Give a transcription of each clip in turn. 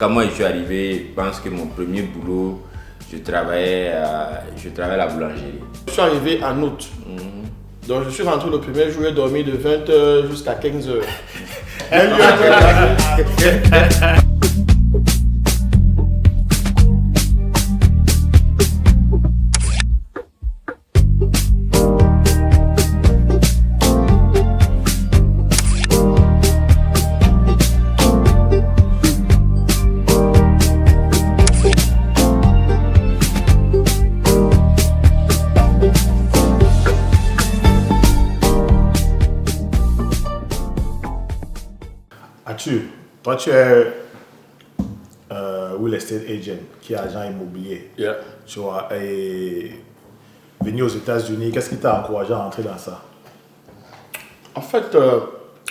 Quand moi je suis arrivé, je pense que mon premier boulot, je travaillais à la boulangerie. Je suis arrivé en août. Donc je suis rentré le premier jour, j'ai dormi de 20h jusqu'à 15h. Toi, tu es real estate agent, qui est agent immobilier. Yeah. Tu vois, et venu aux États-Unis, qu'est-ce qui t'a encouragé à entrer dans ça? En fait,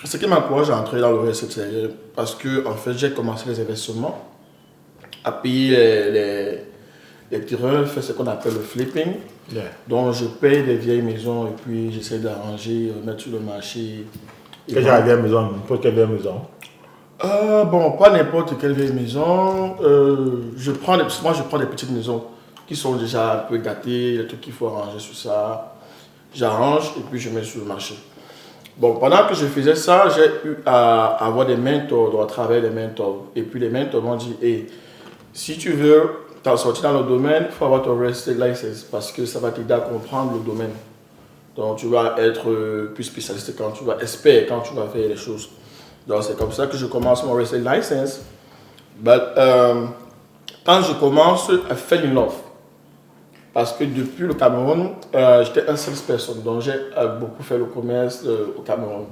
ce qui m'encourage à entrer dans le real estate, c'est parce que en fait, j'ai commencé les investissements, à payer les terrains, faire ce qu'on appelle le flipping. Yeah. Donc, je paye des vieilles maisons et puis j'essaie d'arranger, mettre sur le marché. Quelle vieille maison? N'importe quelle vieille maison? Bon, pas n'importe quelle vieille maison. Moi, je prends des petites maisons qui sont déjà un peu gâtées, les trucs qu'il faut arranger sur ça. J'arrange et puis je mets sur le marché. Bon, pendant que je faisais ça, j'ai eu à avoir des mentors, donc à travers des mentors. Et puis les mentors m'ont dit, hey, si tu veux t'en sortir dans le domaine, il faut avoir ton real estate license parce que ça va t'aider à comprendre le domaine. Donc tu vas être plus spécialiste quand tu vas, expert quand tu vas faire les choses. Donc c'est comme ça que je commence mon real estate license. Quand je commence, I fell in love. Parce que depuis le Cameroun, j'étais un salesperson, donc j'ai beaucoup fait le commerce au Cameroun.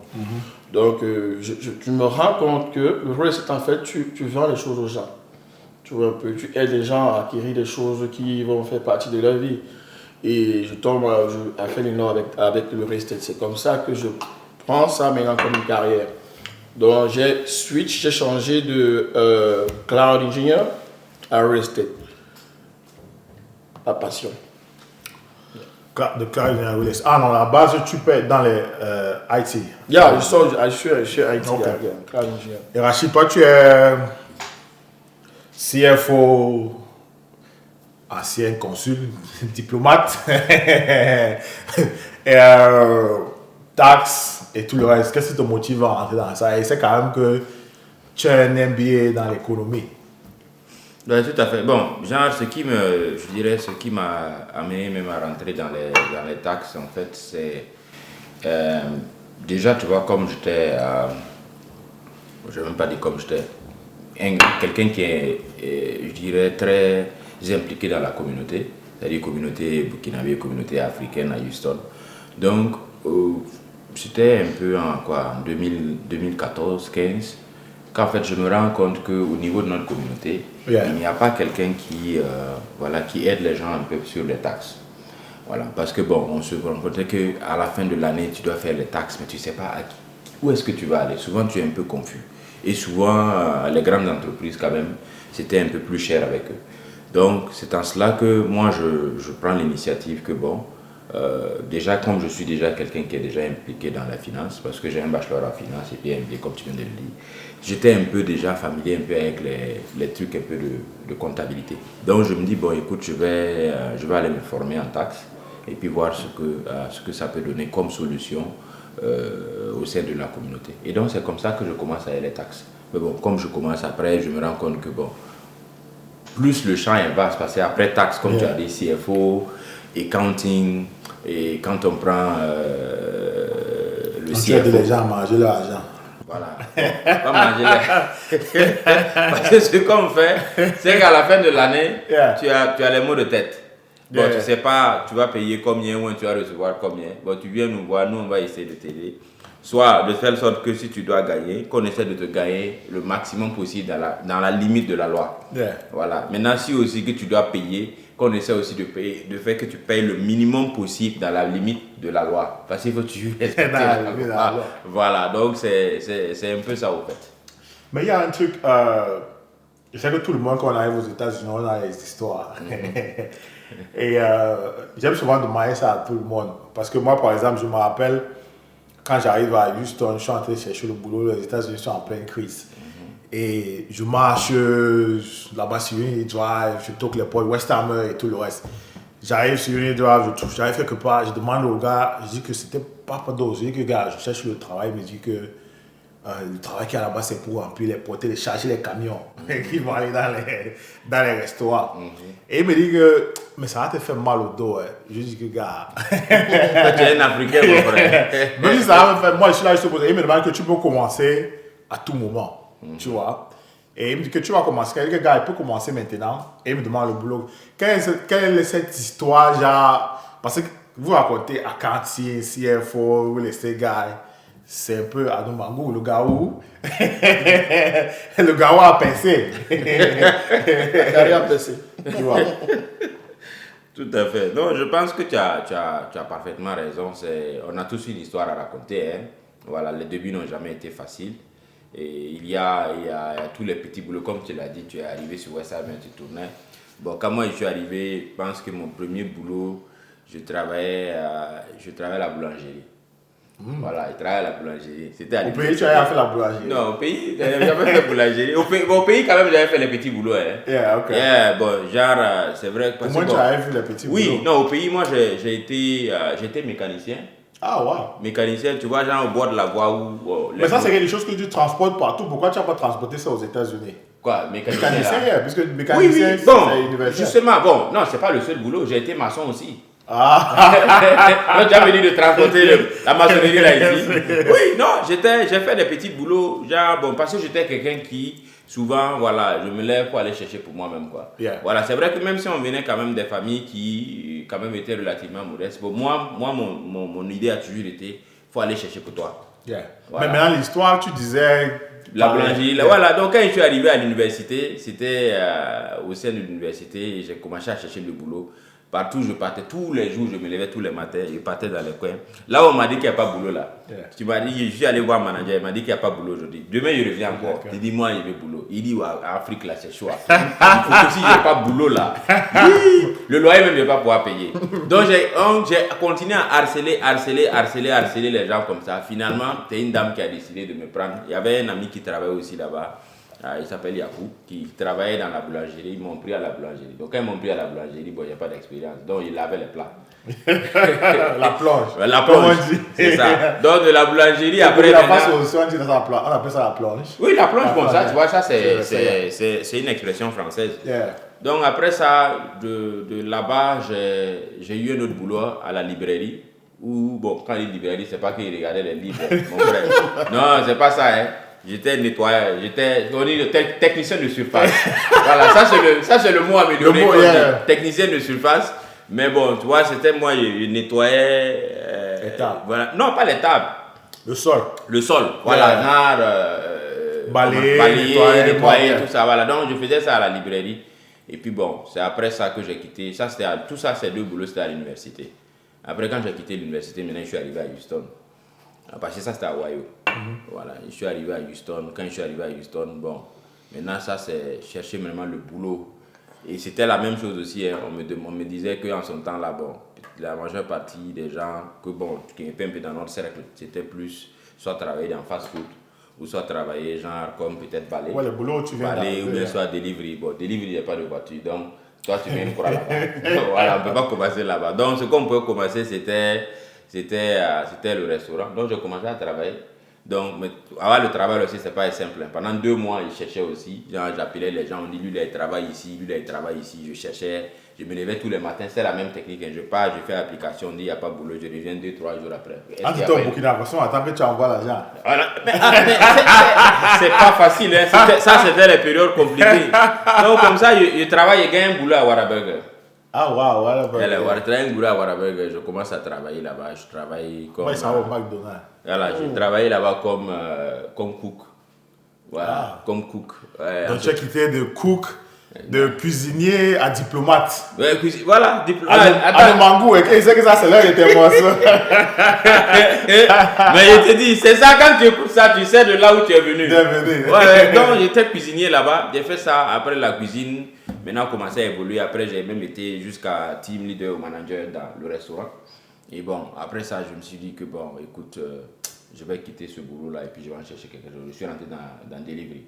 Donc je me rends compte que le real estate, en fait, tu vends les choses aux gens. Tu vois un peu, tu aides les gens à acquérir des choses qui vont faire partie de leur vie. Et je tombe, I fell in love avec le real estate. C'est comme ça que je prends ça maintenant comme une carrière. Donc j'ai changé de cloud engineer à real estate. Par passion. De cloud engineer real estate. Ah non, à la base, tu peux être dans les IT. Yeah, je suis IT, Okay. yeah, cloud engineer. Et Rachid, toi, tu es CFO, ancien consul, diplomate, et taxes et tout le reste. Qu'est-ce qui te motive à entrer dans ça? Et c'est quand même que tu as un MBA dans l'économie. Ouais, tout à fait. Bon, genre, ce qui m'a amené même à rentrer dans les taxes, en fait, c'est déjà, tu vois, comme j'étais, je ne vais même pas dire comme j'étais, quelqu'un qui est, je dirais, très impliqué dans la communauté, c'est-à-dire communauté burkinabé, communauté africaine à Houston. Donc, c'était un peu en 2014-15, qu'en fait, je me rends compte qu'au niveau de notre communauté, Yeah. il n'y a pas quelqu'un qui aide les gens un peu sur les taxes. Voilà, parce que bon, on se rend compte qu'à la fin de l'année, tu dois faire les taxes, mais tu ne sais pas où est-ce que tu vas aller. Souvent, tu es un peu confus. Et souvent, les grandes entreprises, quand même, c'était un peu plus cher avec eux. Donc, c'est en cela que moi, je prends l'initiative que, bon, déjà, comme je suis déjà quelqu'un qui est déjà impliqué dans la finance, parce que j'ai un bachelor en finance et puis un MBA, comme tu viens de le dire, j'étais un peu déjà familier un peu avec les trucs un peu de comptabilité. Donc, je me dis, bon, écoute, je vais aller me former en taxes et puis voir ce que ça peut donner comme solution au sein de la communauté. Et donc, c'est comme ça que je commence à aller les taxes. Mais bon, comme je commence après, je me rends compte que, bon, plus le champ est vaste, parce qu'après taxes, comme tu as dit, CFO, accounting, et quand on prend le On CFO... aide les gens à manger leur argent. Voilà, bon, pas manger parce que ce qu'on fait, c'est qu'à la fin de l'année, Yeah. tu as les mots de tête. Bon, Yeah. tu sais pas, tu vas payer combien ou tu vas recevoir combien. Bon, tu viens nous voir, nous on va essayer de t'aider. Soit de telle sorte que si tu dois gagner, qu'on essaie de te gagner le maximum possible dans la limite de la loi. Yeah. Voilà. Maintenant, si aussi que tu dois payer, qu'on essaie aussi de faire que tu payes le minimum possible dans la limite de la loi. Parce qu'il faut que tu respectes la loi. Voilà, donc c'est un peu ça au fait. Mais il y a un truc, je sais que tout le monde, quand on arrive aux États-Unis, on a des histoires. Et j'aime souvent demander ça à tout le monde. Parce que moi, par exemple, je me rappelle, quand j'arrive à Houston, je suis en train de chercher le boulot, les États-Unis sont en pleine crise. Et je marche là-bas sur Union Drive, je toque les portes, West Hammer et tout le reste. J'arrive sur Union Drive, j'arrive quelque part, je demande au gars, je dis que c'était pas d'ose. Je dis que gars, je cherche le travail, il me dit que le travail qu'il y a là-bas, c'est pour remplir les portes, les charger les camions qui vont aller dans les restaurants. Et il me dit que, mais ça va te faire mal au dos. Je dis que gars. Tu es un Africain, mon frère. Même si ça va me faire, moi je suis là, je te pose. Il me demande que tu peux commencer à tout moment. Tu vois. Et il me dit que tu vas commencer. Il dit que gars, il peut commencer maintenant. Et il me demande le boulot. Quelle est cette histoire, genre. Parce que vous racontez à quartier, CFO, real estate guy. C'est un peu à Mangou, le gars où. Le gars où a pincé. Il a rien pincé. Tu vois. Tout à fait. Non, je pense que tu as parfaitement raison. On a tous une histoire à raconter. Hein. Voilà, les débuts n'ont jamais été faciles. Et il y a tous les petits boulots. Comme tu l'as dit, tu es arrivé sur West Ham, tu tournais. Bon, quand moi je suis arrivé, je pense que mon premier boulot, je travaillais à la boulangerie. Voilà, je travaillais à la boulangerie. C'était Au pays, tu avais fait la boulangerie? Non, au pays, j'avais fait la boulangerie. Au pays, quand même, j'avais fait les petits boulots. Hein. Yeah, ok. Yeah, bon, genre, c'est vrai. Au moins, tu avais vu les petits boulots? Oui, non, au pays, moi, j'étais mécanicien. Ah, wow. Mécanicien, tu vois, genre au bord de la voie où. Mais ça, c'est quelque chose que tu transportes partout. Pourquoi tu n'as pas transporté ça aux États-Unis? Quoi, mécanicien? Mécanicien, puisque Oui, mécanicien, oui, bon, c'est universel. justement, bon, non, c'est pas le seul boulot, j'ai été maçon aussi. Ah, Donc, tu as venu de transporter la maçonnerie là ici. Oui, non, j'ai fait des petits boulots, genre, bon, parce que j'étais quelqu'un qui, souvent, voilà, je me lève pour aller chercher pour moi-même, quoi. Yeah. Voilà, c'est vrai que même si on venait quand même des familles qui, quand même, étaient relativement modestes, bon, moi mon idée a toujours été, faut aller chercher pour toi. yeah. Voilà. Mais maintenant, l'histoire, tu disais. La boulangerie, voilà, donc quand je suis arrivé à l'université, c'était au sein de l'université, j'ai commencé à chercher le boulot. Partout, je partais tous les jours, je me levais tous les matins, je partais dans les coins. Là où on m'a dit qu'il n'y a pas de boulot là. Yeah. Tu m'as dit, je suis allé voir le manager, il m'a dit qu'il n'y a pas de boulot aujourd'hui. Demain, je reviens encore. Okay. Il dit, moi, il y a boulot. Il dit, ouais, en Afrique là, c'est chaud. Il faut que si j'ai pas de boulot là, le loyer même, je ne vais pas pouvoir payer. Donc, j'ai continué à harceler les gens comme ça. Finalement, c'est une dame qui a décidé de me prendre. Il y avait un ami qui travaillait aussi là-bas. Il s'appelle Yakou, qui travaillait dans la boulangerie. Ils m'ont pris à la boulangerie. Donc, quand ils m'ont pris à la boulangerie, bon, il n'y a pas d'expérience. Donc, il lavait les plats. La plonge. La plonge, c'est ça. Donc, de la boulangerie, après. La face au soin, on appelle ça la plonge. Oui, la plonge, bon, ça, yeah. tu vois, ça, c'est une expression française. Yeah. Donc, après ça, de là-bas, j'ai eu un autre boulot à la librairie. Où, bon, quand il dit librairie, c'est pas qu'il regardait les livres, mon frère. Non, c'est pas ça, hein. J'étais nettoyeur, on dit technicien de surface. Voilà, ça c'est le mot amélioré. Le mot, yeah. Technicien de surface. Mais bon, tu vois, c'était moi, je nettoyais. Les tables. Voilà. Non, pas les tables. Le sol. Le sol. Voilà, Yeah. genre. Balayer, nettoyer, tout ça. Voilà. Donc, je faisais ça à la librairie. Et puis bon, c'est après ça que j'ai quitté. Tout ça, ces deux boulots, c'était à l'université. Après, quand j'ai quitté l'université, maintenant, je suis arrivé à Houston. Parce que ça, c'était à Ohio. Voilà, je suis arrivé à Houston. Quand je suis arrivé à Houston, bon, maintenant, ça, c'est chercher vraiment le boulot. Et c'était la même chose aussi. Hein. On me disait qu'en son temps, là, bon, la majeure partie des gens qui étaient un peu dans notre cercle, c'était plus soit travailler dans fast-food ou soit travailler, genre, comme peut-être balai. Ouais, le boulot, tu viens balai ou bien soit delivery. Bon, delivery, il n'y a pas de voiture. Donc, toi, tu viens quoi là-bas. Voilà, on ne peut pas commencer là-bas. Donc, ce qu'on peut commencer, c'était le restaurant. Donc, j'ai commencé à travailler. Donc, avoir le travail aussi, c'est pas simple. Pendant 2 mois, je cherchais aussi. J'appelais les gens, on dit, lui, il travaille ici, lui, il travaille ici. Je cherchais, je me levais tous les matins. C'est la même technique. Je pars, je fais l'application, on dit, il n'y a pas de boulot. Je reviens 2-3 jours après. Ah, tu es au Burkina Faso, attends que tu envoies l'argent. Voilà. Mais c'est pas facile. Hein. Ça, c'était les périodes compliquées. Donc, comme ça, je travaille et gagne un boulot à Whataburger. Ah, waouh, voilà. Je commence à travailler là-bas. Je travaille comme. Moi, ils sont au McDonald's. Voilà, j'ai travaillé là-bas comme cook. Voilà, comme cook. Ouais, donc, tu as quitté de cook, de cuisinier à diplomate. Ouais, voilà, diplomate. À Mangou, et c'est que ça, c'est là que j'étais mort. Mais je te dis, c'est ça, quand tu écoutes ça, tu sais de là où tu es venu. Ouais, donc j'étais cuisinier là-bas. J'ai fait ça après la cuisine. Maintenant, commencé à évoluer. Après, j'ai même été jusqu'à team leader ou manager dans le restaurant. Et bon, après ça, je me suis dit que bon, écoute, je vais quitter ce boulot-là et puis je vais en chercher quelque chose. Je suis rentré dans Delivery.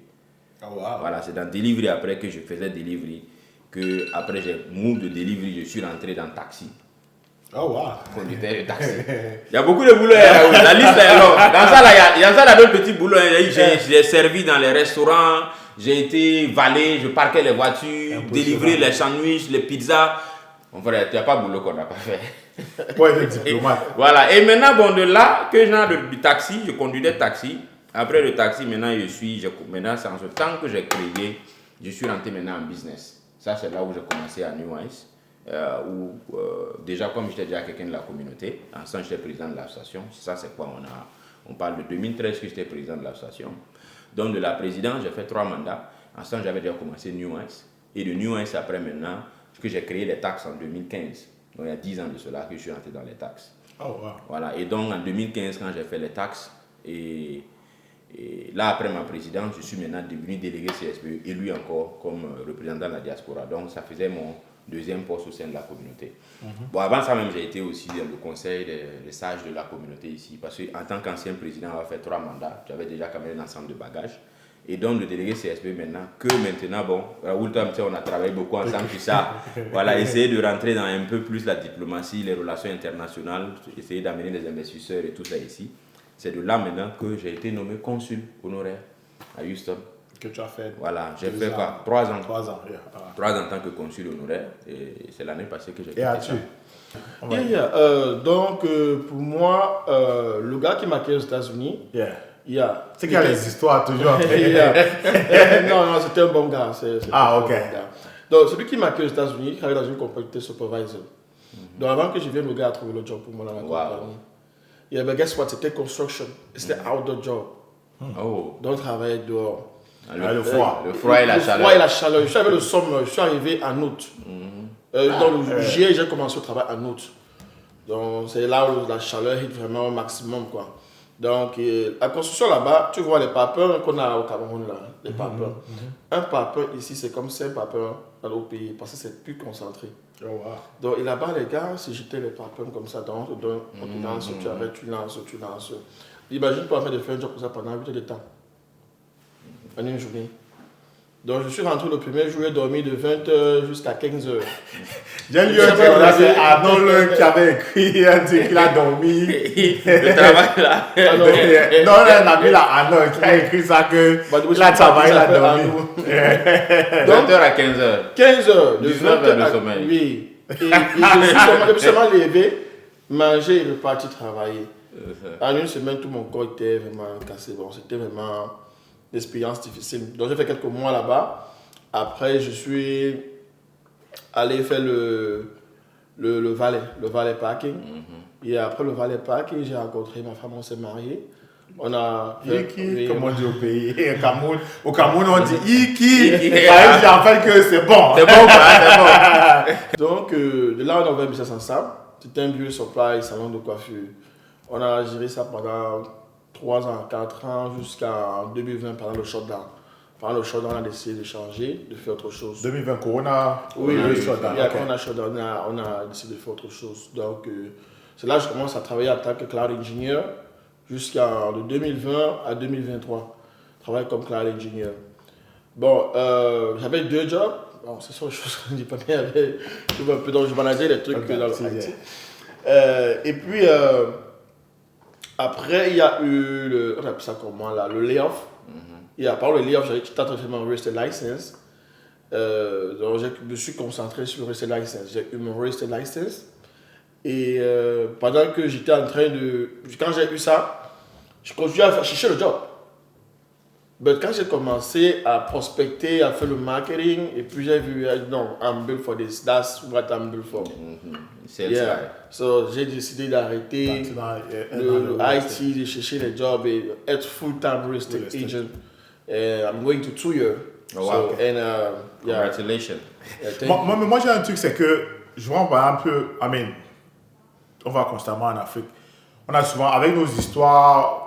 Oh, wow. Voilà, c'est dans delivery après que je faisais delivery. Que après j'ai move de delivery, je suis rentré dans taxi. Oh, wow. Conducteur de taxi. Il y a beaucoup de boulot. La liste est longue. Dans ça, là, il y a ça, là, d'autres petits boulots. J'ai servi dans les restaurants. J'ai été valet, je parquais les voitures, délivrer les sandwichs, les pizzas. Mon frère, il n'y a pas de boulot qu'on n'a pas fait. Ouais, le diplomate. Voilà. Et maintenant, bon, de là, que j'ai du taxi, je conduis des taxis. Après le taxi, maintenant, maintenant, c'est en ce temps que j'ai créé, je suis rentré maintenant en business. Ça, c'est là où j'ai commencé à New Ice. Où, déjà, comme j'étais déjà quelqu'un de la communauté, ensemble, j'étais président de l'association. Ça, c'est quoi on parle de 2013 que j'étais président de l'association. Donc, de la présidence, j'ai fait 3 mandats. Ensemble, j'avais déjà commencé New Ice. Et de New Ice, après, maintenant, que j'ai créé les taxes en 2015. Donc, il y a 10 ans de cela que je suis rentré dans les taxes. Oh, wow. Voilà. Et donc, en 2015, quand j'ai fait les taxes, et là, après ma présidence, je suis maintenant devenu délégué CSPE, élu encore comme représentant de la diaspora. Donc, ça faisait mon 2e poste au sein de la communauté. Bon, avant ça même, j'ai été aussi dans le conseil des sages de la communauté ici. Parce qu'en tant qu'ancien président, on a fait 3 mandats. J'avais déjà quand même un ensemble de bagages. Et donc, le délégué CSPE maintenant, bon, Raoul, on a travaillé beaucoup ensemble sur ça. Voilà, essayer de rentrer dans un peu plus la diplomatie, les relations internationales, essayer d'amener les investisseurs et tout ça ici. C'est de là maintenant que j'ai été nommé consul honoraire à Houston. Que tu as fait. Voilà, j'ai fait quoi 3 ans. 3 ans, yeah. 3 ans en tant que consul honoraire. Et c'est l'année passée que j'ai Et as-tu? Donc, pour moi, le gars qui m'a accueilli aux États-Unis, c'est qu'il y a les histoires toujours. Non, c'était un bon gars. Ok. Un bon gars. Donc, celui qui m'a accueilli aux États-Unis, il travaillait dans une compagnie supervisor. Donc, avant que je vienne, le gars a trouvé le job pour moi dans la compagnie. Yeah, but guess what? C'était construction. C'était outdoor job. Oh. Donc, travailler dehors. Le froid. Le froid et la chaleur. Le froid et la chaleur. Je suis arrivé le somme, je suis arrivé en août. Dans le juillet, j'ai commencé au travail en août. Donc, c'est là où la chaleur est vraiment au maximum, quoi. Donc, la construction là-bas, tu vois les papins qu'on a au Cameroun, là, les papins. Un papin ici, c'est comme 5 papins dans l'autre pays, parce que c'est plus concentré. Oh, wow. Donc, et là-bas, les gars, si j'étais les papins comme ça, donc, on te lance, tu arrêtes, tu lances. Imagine pas en train de faire un job comme ça pendant 8 heures de temps. En une journée. Donc, je suis rentré le premier jour, j'ai dormi de 20h jusqu'à 15h. J'ai lu un truc là, c'est Arnold qui avait écrit un truc qu'il a dormi. Le travail là. Non, un ami là, Arnold, qui a écrit ça que il a travaillé, il a dormi. 20h à 15h. 15h, de 19 20h de à... sommeil. Oui. Et je me suis seulement levé, manger et repartir travailler. En une semaine, tout mon corps était vraiment cassé. Bon, c'était vraiment une expérience difficile. Donc, j'ai fait quelques mois là-bas. Après, je suis allé faire le valet parking. Et après le valet parking, j'ai rencontré ma femme, on s'est mariés. On a comme on dit au pays, au Cameroun on dit Iki. Ça veut dire en fait que c'est bon. C'est bon, quoi, c'est bon. Donc, de là, on a ouvert un business ensemble. C'était un bureau supply, salon de coiffure. On a géré ça pendant 3 ans, 4 ans, jusqu'en 2020, pendant le shutdown. Pendant le shutdown, on a décidé de changer, de faire autre chose. 2020, Corona. Oui, shutdown. On a shutdown, on a décidé de faire autre chose. Donc, c'est là que je commence à travailler en tant que cloud engineer jusqu'en 2020 à 2023. Je travaille comme cloud engineer. Bon, j'avais 2 jobs. Bon, c'est ça les choses qu'on ne dit pas bien. Donc, je manageais les trucs dans le IT. Et puis, après, il y a eu on appelle ça comment là, le layoff. Et à part le layoff, j'avais tout à fait fait mon real estate license. Donc, je me suis concentré sur le real estate license. J'ai eu mon real estate license. Et pendant que j'étais en train de... Quand j'ai eu ça, je continuais à chercher le job. Mais quand j'ai commencé à prospecter, à faire le marketing, et puis j'ai vu, non, I'm built for this, that's what I'm built for. So j'ai décidé d'arrêter le IT, de chercher les jobs et être full-time real estate agent. I'm going to 2 years. Oh, wow. So, and, Congratulations. Moi j'ai un truc, c'est que je vois un peu, on va constamment en Afrique. On a souvent, avec nos histoires,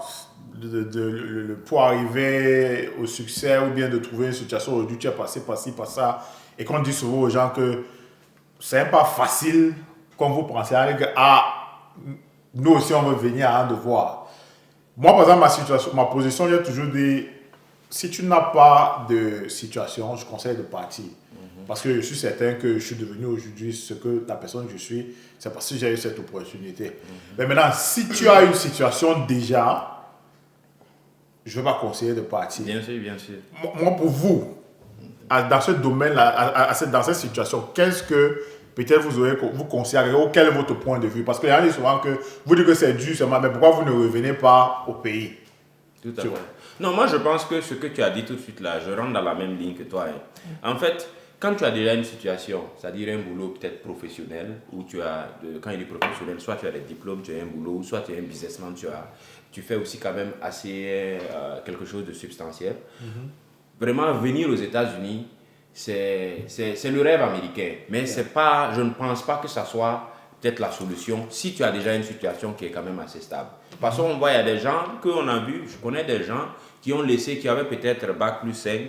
pour arriver au succès ou bien de trouver une situation aujourd'hui, tu es passé par ci, par ça, et qu'on dit souvent aux gens que c'est pas facile comme vous pensez, que nous aussi on veut venir à un devoir. Moi par exemple, ma position, j'ai toujours dit, si tu n'as pas de situation, je conseille de partir. Parce que je suis certain que je suis devenu aujourd'hui ce que la personne que je suis, c'est parce que j'ai eu cette opportunité. Mais maintenant, si tu as une situation déjà, je ne vais pas conseiller de partir. Bien sûr, bien sûr. Moi, pour vous, dans ce domaine-là, dans cette situation, qu'est-ce que peut-être vous conseillez, ou quel est votre point de vue? Parce qu'il y en a souvent que vous dites que c'est dur, mais pourquoi vous ne revenez pas au pays? Tout à fait. Non, moi je pense que ce que tu as dit tout de suite là, je rentre dans la même ligne que toi. En fait, quand tu as déjà une situation, c'est-à-dire un boulot peut-être professionnel, où quand il est professionnel, soit tu as des diplômes, tu as un boulot, soit tu es un businessman, tu fais aussi quand même assez quelque chose de substantiel. Vraiment, venir aux États-Unis, c'est le rêve américain. Mais c'est pas, je ne pense pas que ça soit peut-être la solution si tu as déjà une situation qui est quand même assez stable. Parce qu'on voit, il y a des gens qu'on a vus, je connais des gens qui avaient peut-être bac plus 5,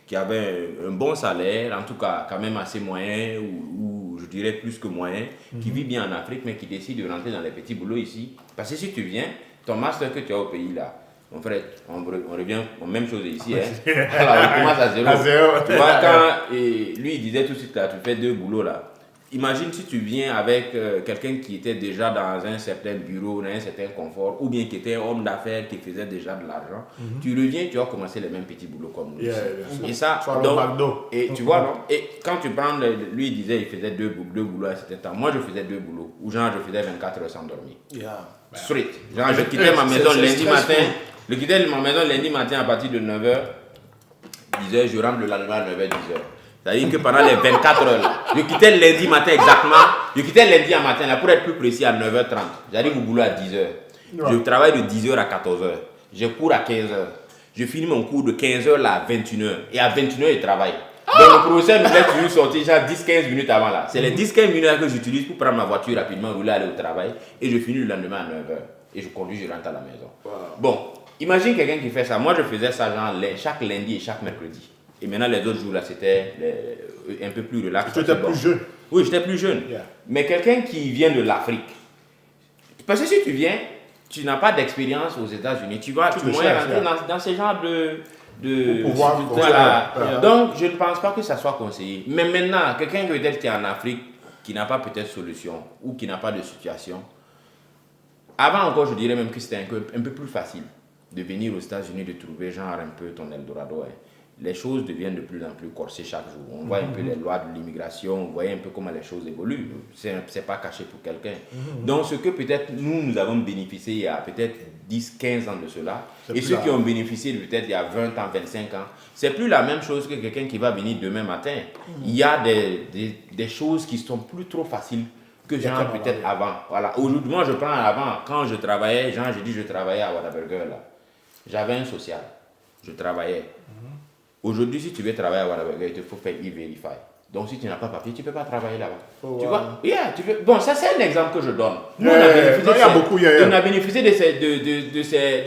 qui avaient un bon salaire, en tout cas quand même assez moyen, ou je dirais plus que moyen, qui vivent bien en Afrique, mais qui décident de rentrer dans les petits boulots ici. Parce que si tu viens, ton master que tu as au pays là, mon frère, on revient aux mêmes choses ici. Alors, on commence à zéro. Tu vois, quand lui il disait tout de suite là, tu fais 2 boulots là. Imagine si tu viens avec quelqu'un qui était déjà dans un certain bureau, dans un certain confort, ou bien qui était un homme d'affaires qui faisait déjà de l'argent. Tu reviens, tu vas commencer les mêmes petits boulots comme nous. Et ça, donc, et tu vois, non? Et quand tu prends, lui il disait il faisait 2 boulots à cet temps. Moi je faisais 2 boulots, ou genre je faisais 24 heures sans dormir. Straight. Genre je quittais ma maison lundi matin. Je quittais ma maison lundi matin à partir de 9h, 10h, je rentre le lendemain à 9h, 10h. C'est-à-dire que pendant les 24 heures, là, je quittais lundi matin exactement, je quittais lundi matin là, pour être plus précis à 9h30. J'arrive au boulot à 10h. Je travaille de 10h à 14h. Je cours à 15h. Je finis mon cours de 15h là, à 21h. Et à 21h, je travaille. Donc le professeur nous laisse toujours sortir genre 10-15 minutes avant là. C'est les 10-15 minutes là que j'utilise pour prendre ma voiture rapidement, rouler, aller au travail. Et je finis le lendemain à 9h. Et je conduis, je rentre à la maison. Bon, imagine quelqu'un qui fait ça. Moi, je faisais ça genre chaque lundi et chaque mercredi. Et maintenant, les autres jours, là, c'était un peu plus relax. Tu étais plus jeune. Oui, j'étais plus jeune. Mais quelqu'un qui vient de l'Afrique, parce que si tu viens, tu n'as pas d'expérience aux États-Unis, tu vas rentrer dans ce genre Donc, je ne pense pas que ça soit conseillé. Mais maintenant, quelqu'un peut-être qui est en Afrique, qui n'a pas peut-être solution, ou qui n'a pas de situation, avant encore, je dirais même que c'était un peu plus facile de venir aux États-Unis, de trouver genre un peu ton Eldorado. Les choses deviennent de plus en plus corsées chaque jour. On voit un peu les lois de l'immigration, on voit un peu comment les choses évoluent. C'est pas caché pour quelqu'un. Donc, ce que peut-être nous avons bénéficié il y a peut-être 10-15 ans de cela, et ceux qui ont bénéficié peut-être il y a 20 ans, 25 ans, c'est plus la même chose que quelqu'un qui va venir demain matin. Il y a des choses qui sont plus trop faciles que genre peut-être avant. Voilà. Aujourd'hui, moi, je prends avant, quand je travaillais, genre, je travaillais à Whataburger là. J'avais un social. Je travaillais. Aujourd'hui, si tu veux travailler à Whataburger, il te faut faire e-verify. Donc, si tu n'as pas papier, tu ne peux pas travailler là-bas. Tu vois? Bon, ça, c'est un exemple que je donne. Nous, on a bénéficié de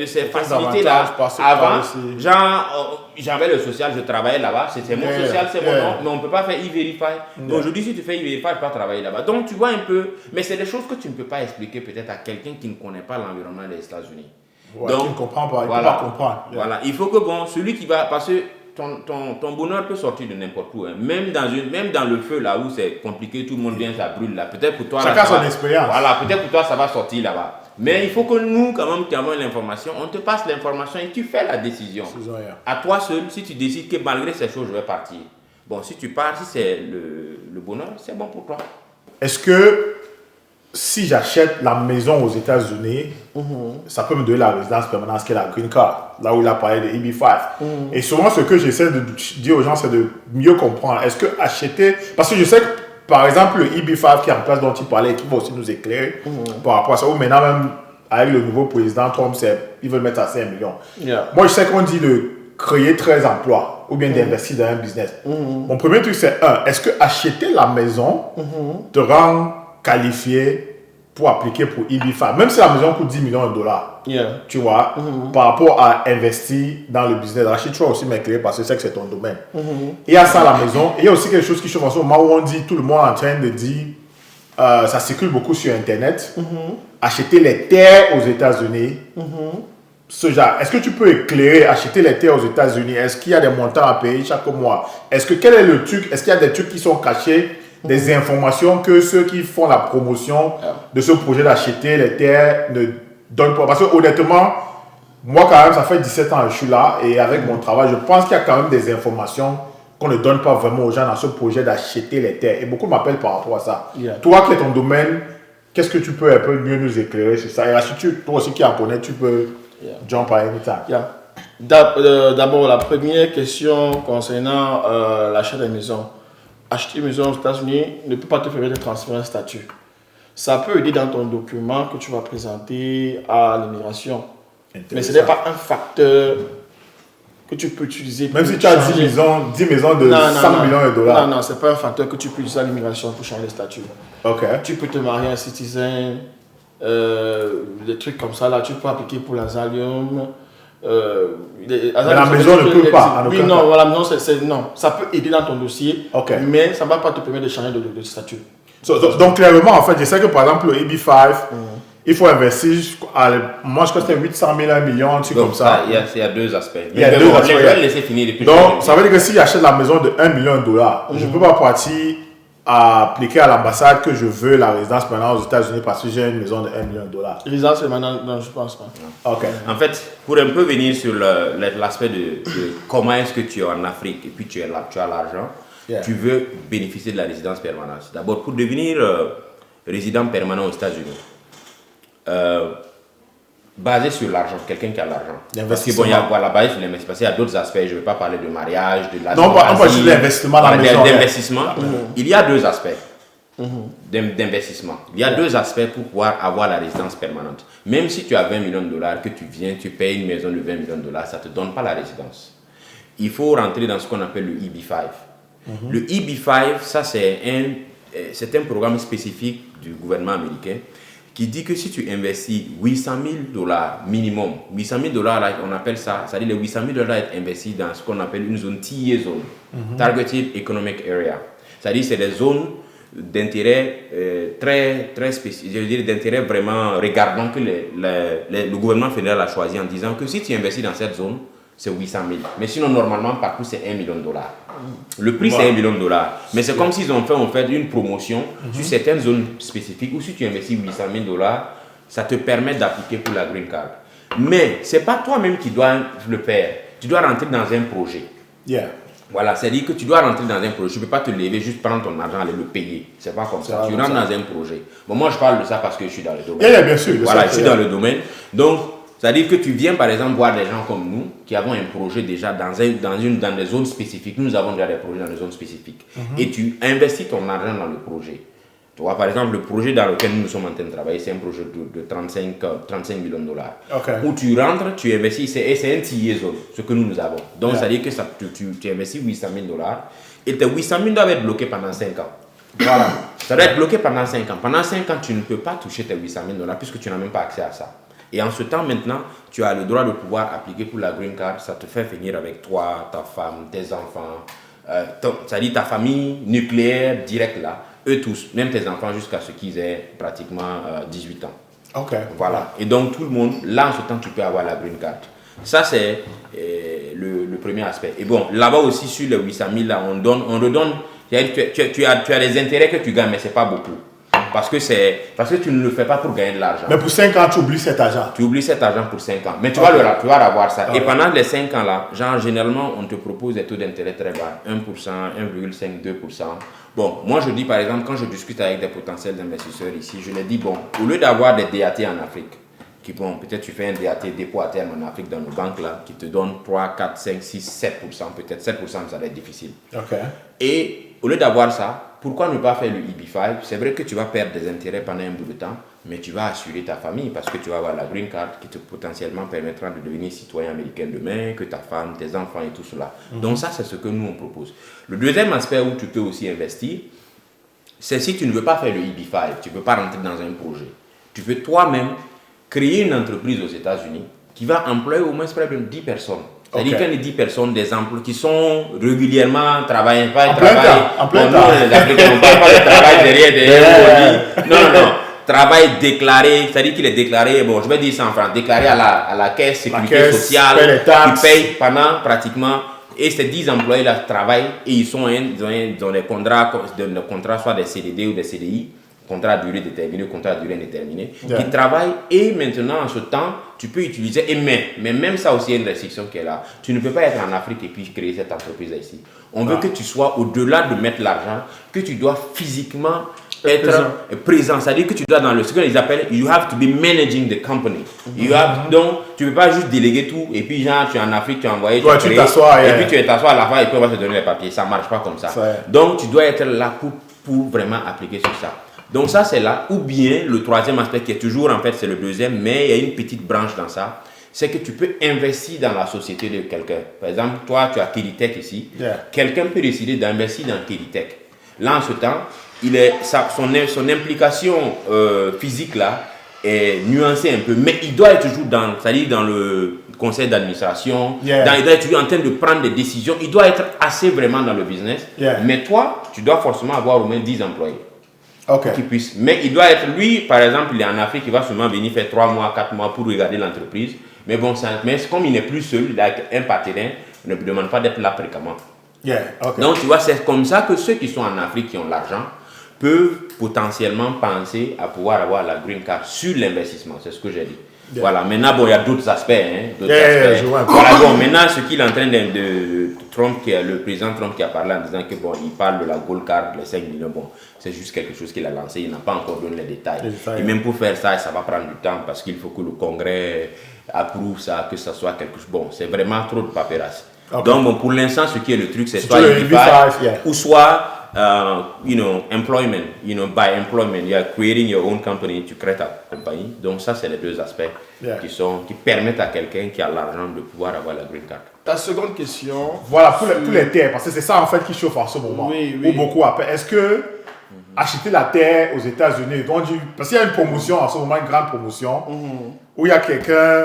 ces facilités-là avant. Genre, j'avais le social, je travaillais là-bas. C'était mon social, c'est mon nom. Mais on ne peut pas faire e-verify. Donc, aujourd'hui, si tu fais e-verify, tu ne peux pas travailler là-bas. Donc, tu vois un peu. Mais c'est des choses que tu ne peux pas expliquer peut-être à quelqu'un qui ne connaît pas l'environnement des États-Unis. Donc, tu ne comprends pas. Il ne peut pas comprendre. Voilà. Il faut que, celui qui va. Parce que ton bonheur peut sortir de n'importe où. Même dans le feu, là où c'est compliqué, tout le monde vient, ça brûle là. Peut-être pour toi. Chacun son expérience. Voilà, peut-être pour toi, ça va sortir là-bas. Mais il faut que nous, quand même, qui avons l'information, on te passe l'information et tu fais la décision. À toi seul, si tu décides que malgré ces choses, je vais partir. Bon, si tu pars, si c'est le bonheur, c'est bon pour toi. Est-ce que si j'achète la maison aux États-Unis, ça peut me donner la résidence permanente, qui est la green card, là où il a parlé de EB5. Et souvent, ce que j'essaie de dire aux gens, c'est de mieux comprendre. Est-ce que acheter, parce que je sais que, par exemple, le EB5 qui est en place, dont il parlait, qui va aussi nous éclairer par rapport à ça, ou maintenant même, avec le nouveau président Trump, ils veulent mettre à 5 millions. Moi, je sais qu'on dit de créer 13 emplois, ou bien d'investir dans un business. Mon premier truc, c'est est-ce que acheter la maison te rend qualifié pour appliquer pour EB5, même si la maison coûte 10 millions de dollars, tu vois, par rapport à investir dans le business. Rachid, tu vas aussi m'éclairer parce que je sais que c'est ton domaine. Il y a ça à la maison, et il y a aussi quelque chose qui chauffe en ce moment où on dit, tout le monde est en train de dire, ça circule beaucoup sur Internet, acheter les terres aux États-Unis ce genre, est-ce que tu peux éclairer, acheter les terres aux États-Unis? Est-ce qu'il y a des montants à payer chaque mois? Quel est le truc? Est-ce qu'il y a des trucs qui sont cachés, des informations que ceux qui font la promotion de ce projet d'acheter les terres ne donnent pas? Parce que honnêtement, moi quand même, ça fait 17 ans que je suis là et avec mon travail, je pense qu'il y a quand même des informations qu'on ne donne pas vraiment aux gens dans ce projet d'acheter les terres. Et beaucoup m'appellent par rapport à ça. Toi qui es ton domaine, qu'est-ce que tu peux un peu mieux nous éclairer sur ça? Et si toi aussi qui en connais, tu peux jump à anytime. D'abord, la première question concernant l'achat des maisons. Acheter une maison aux États-Unis ne peut pas te permettre de transférer un statut. Ça peut aider dans ton document que tu vas présenter à l'immigration. Mais ce n'est pas un facteur que tu peux utiliser. Même si tu as 10 maisons de 100 millions de dollars. Non, ce n'est pas un facteur que tu peux utiliser à l'immigration pour changer le statut. Tu peux te marier à un citizen, des trucs comme ça, là, tu peux appliquer pour l'asylum. Mais la maison ne peut pas. Oui, non, la maison, non. Ça peut aider dans ton dossier, mais ça ne va pas te permettre de changer de statut. Donc, clairement, en fait, je sais que par exemple, le EB5, il faut investir, moi je crois que c'était 800 000, 1 million, un truc comme ça. Il y a deux aspects. Il y a deux aspects. Je vais le laisser finir. Donc, ça veut dire que si j'achète la maison de 1 million de dollars, je ne peux pas partir à appliquer à l'ambassade que je veux la résidence permanente aux États-Unis parce que j'ai une maison de 1 million de dollars. Résidence permanente, non, je ne pense pas. En fait, pour un peu venir sur l'aspect de comment est-ce que tu es en Afrique et puis tu as l'argent, tu veux bénéficier de la résidence permanente. D'abord, pour devenir résident permanent aux États-Unis, basé sur l'argent, quelqu'un qui a l'argent. Parce que bon, il y a basé sur l'investissement, parce qu'il y a d'autres aspects, je ne vais pas parler de mariage, de la non, on parle de l'investissement dans la maison. D'investissement. Il y a deux aspects d'investissement. Il y a deux aspects pour pouvoir avoir la résidence permanente. Même si tu as 20 millions de dollars, que tu viens, tu payes une maison de 20 millions de dollars, ça ne te donne pas la résidence. Il faut rentrer dans ce qu'on appelle le EB5. Le EB5, ça c'est un programme spécifique du gouvernement américain qui dit que si tu investis 800 000 dollars minimum, 800 000 dollars, on appelle ça, c'est-à-dire les 800 000 dollars être investis dans ce qu'on appelle une zone TIE zone, Targeted Economic Area. C'est-à-dire c'est des zones d'intérêt très spécifiques, je veux dire d'intérêt vraiment regardant que le gouvernement fédéral a choisi en disant que si tu investis dans cette zone, c'est 800 000. Mais sinon, normalement, partout, c'est 1 million de dollars. Le prix, c'est 1 million de dollars. Mais c'est comme s'ils ont fait une promotion sur certaines zones spécifiques où si tu investis 800 000 dollars, ça te permet d'appliquer pour la green card. Mais ce n'est pas toi-même qui dois le faire. Tu dois rentrer dans un projet. Voilà, c'est-à-dire que tu dois rentrer dans un projet. Tu ne peux pas te lever, juste prendre ton argent, aller le payer. Ce n'est pas comme ça. Tu rentres dans un projet. Bon, moi, je parle de ça parce que je suis dans le domaine. Bien sûr. Voilà, je suis dans le domaine. Donc, c'est-à-dire que tu viens par exemple voir des gens comme nous qui avons un projet déjà dans des zones spécifiques. Nous avons déjà des projets dans des zones spécifiques. Et tu investis ton argent dans le projet. Tu vois, par exemple, le projet dans lequel nous sommes en train de travailler, c'est un projet de 35 millions de dollars. Où tu rentres, tu investis, c'est un TIE zone, ce que nous avons. Donc, c'est-à-dire que tu investis 800 000 dollars et tes 800 000 doivent être bloqués pendant 5 ans. Voilà. Ça doit être bloqué pendant 5 ans. Pendant 5 ans, tu ne peux pas toucher tes 800 000 dollars puisque tu n'as même pas accès à ça. Et en ce temps, maintenant, tu as le droit de pouvoir appliquer pour la green card. Ça te fait venir avec toi, ta femme, tes enfants, c'est-à-dire ta famille nucléaire directe là. Eux tous, même tes enfants jusqu'à ce qu'ils aient pratiquement 18 ans. Voilà. Et donc, tout le monde, là, en ce temps, tu peux avoir la green card. Ça, c'est le premier aspect. Et bon, là-bas aussi, sur les 800 000, là, on redonne. Tu as les intérêts que tu gagnes, mais ce n'est pas beaucoup. Parce que tu ne le fais pas pour gagner de l'argent. Mais pour 5 ans, tu oublies cet argent. Tu oublies cet argent pour 5 ans. Mais tu vas avoir ça. Et pendant les 5 ans là, genre généralement, on te propose des taux d'intérêt très bas. 1%, 1,5, 2%. Bon, moi je dis par exemple, quand je discute avec des potentiels investisseurs ici, je leur dis, bon, au lieu d'avoir des DAT en Afrique, qui bon, peut-être tu fais un DAT dépôt à terme en Afrique dans nos banques là, qui te donne 3, 4, 5, 6, 7%, peut-être 7%, ça va être difficile. Et au lieu d'avoir ça, pourquoi ne pas faire le EB5? C'est vrai que tu vas perdre des intérêts pendant un bout de temps, mais tu vas assurer ta famille parce que tu vas avoir la green card qui te potentiellement permettra de devenir citoyen américain demain, que ta femme, tes enfants et tout cela. Donc ça, c'est ce que nous on propose. Le deuxième aspect où tu peux aussi investir, c'est si tu ne veux pas faire le EB5, tu ne veux pas rentrer dans un projet. Tu veux toi-même créer une entreprise aux États-Unis qui va employer au moins près de 10 personnes. C'est-à-dire qu'il y a 10 personnes, des emplois qui sont régulièrement travaillent, en plein temps. On ne parle pas de travail derrière. Non. travail déclaré, c'est-à-dire qu'il est déclaré, bon, je vais dire ça en français, déclaré à la caisse sécurité caisse, sociale, paie les taxes. qui paye pendant pratiquement, et ces 10 employés-là travaillent et ils ont des contrats, soit des CDD ou des CDI, contrat à durée déterminée ou contrat à durée indéterminée, qui travaillent et maintenant en ce temps, tu peux utiliser, mais même ça aussi, il y a une restriction qui est là. Tu ne peux pas être en Afrique et puis créer cette entreprise ici. On veut que tu sois au-delà de mettre l'argent, que tu dois physiquement être présent. C'est-à-dire que tu dois ce qu'ils appellent, you have to be managing the company. Donc, tu ne peux pas juste déléguer tout et puis genre, tu es en Afrique, tu as envoyé, tu t'assois et puis tu t'assois à la fin et puis on va te donner les papiers. Ça ne marche pas comme ça. Donc, tu dois être là pour vraiment appliquer sur ça. Donc ça c'est là, ou bien le troisième aspect qui est toujours en fait c'est le deuxième, mais il y a une petite branche dans ça, c'est que tu peux investir dans la société de quelqu'un. Par exemple, toi tu as Kelitech ici, quelqu'un peut décider d'investir dans Kelitech. Là en ce temps, son implication physique là est nuancée un peu, mais il doit être toujours dans le conseil d'administration, il doit être toujours en train de prendre des décisions, il doit être assez vraiment dans le business, mais toi tu dois forcément avoir au moins 10 employés. Qui puisse. Mais il doit être, lui, par exemple, il est en Afrique, il va seulement venir faire 3 mois, 4 mois pour regarder l'entreprise. Mais bon, mais comme il n'est plus seul, il a un partenaire, il ne demande pas d'être là fréquemment. Donc, tu vois, c'est comme ça que ceux qui sont en Afrique, qui ont l'argent, peuvent potentiellement penser à pouvoir avoir la green card sur l'investissement. C'est ce que j'ai dit. Voilà, maintenant, bon, il y a d'autres aspects. Voilà, bon, maintenant, ce qu'il est en train de Trump, le président Trump qui a parlé en disant que bon, il parle de la gold card, les 5 millions, bon, c'est juste quelque chose qu'il a lancé, il n'a pas encore donné les détails. Et même pour faire ça, ça va prendre du temps parce qu'il faut que le Congrès approuve ça, que ça soit quelque chose. Bon, c'est vraiment trop de paperasse. Donc, bon, pour l'instant, ce qui est le truc, c'est soit ou soit employment, by employment, you are creating your own company, tu crées ta compagnie. Donc ça, c'est les deux aspects qui permettent à quelqu'un qui a l'argent de pouvoir avoir la green card. Ta seconde question. Voilà, pour les terres, parce que c'est ça en fait qui chauffe en ce moment. Ou beaucoup appellent. Est-ce que acheter la terre aux États-Unis, parce qu'il y a une promotion en ce moment, une grande promotion, où il y a quelqu'un,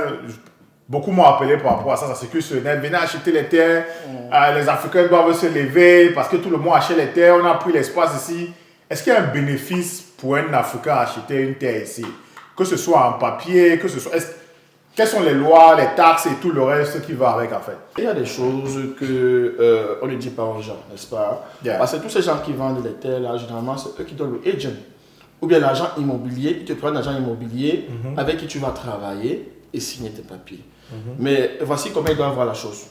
beaucoup m'ont appelé par rapport à ça, ça circule sur le net, venez acheter les terres, les Africains doivent se lever parce que tout le monde achète les terres, on a pris l'espace ici. Est-ce qu'il y a un bénéfice pour un Africain à acheter une terre ici? Que ce soit en papier, que ce soit... Quelles sont les lois, les taxes et tout le reste qui va avec en fait? Il y a des choses que on ne dit pas aux gens, n'est-ce pas? Parce que tous ces gens qui vendent les terres là, généralement c'est eux qui donnent le agent. Ou bien l'agent immobilier, ils te prennent l'agent immobilier avec qui tu vas travailler et signer tes papiers. Mais voici comment ils doivent voir la chose.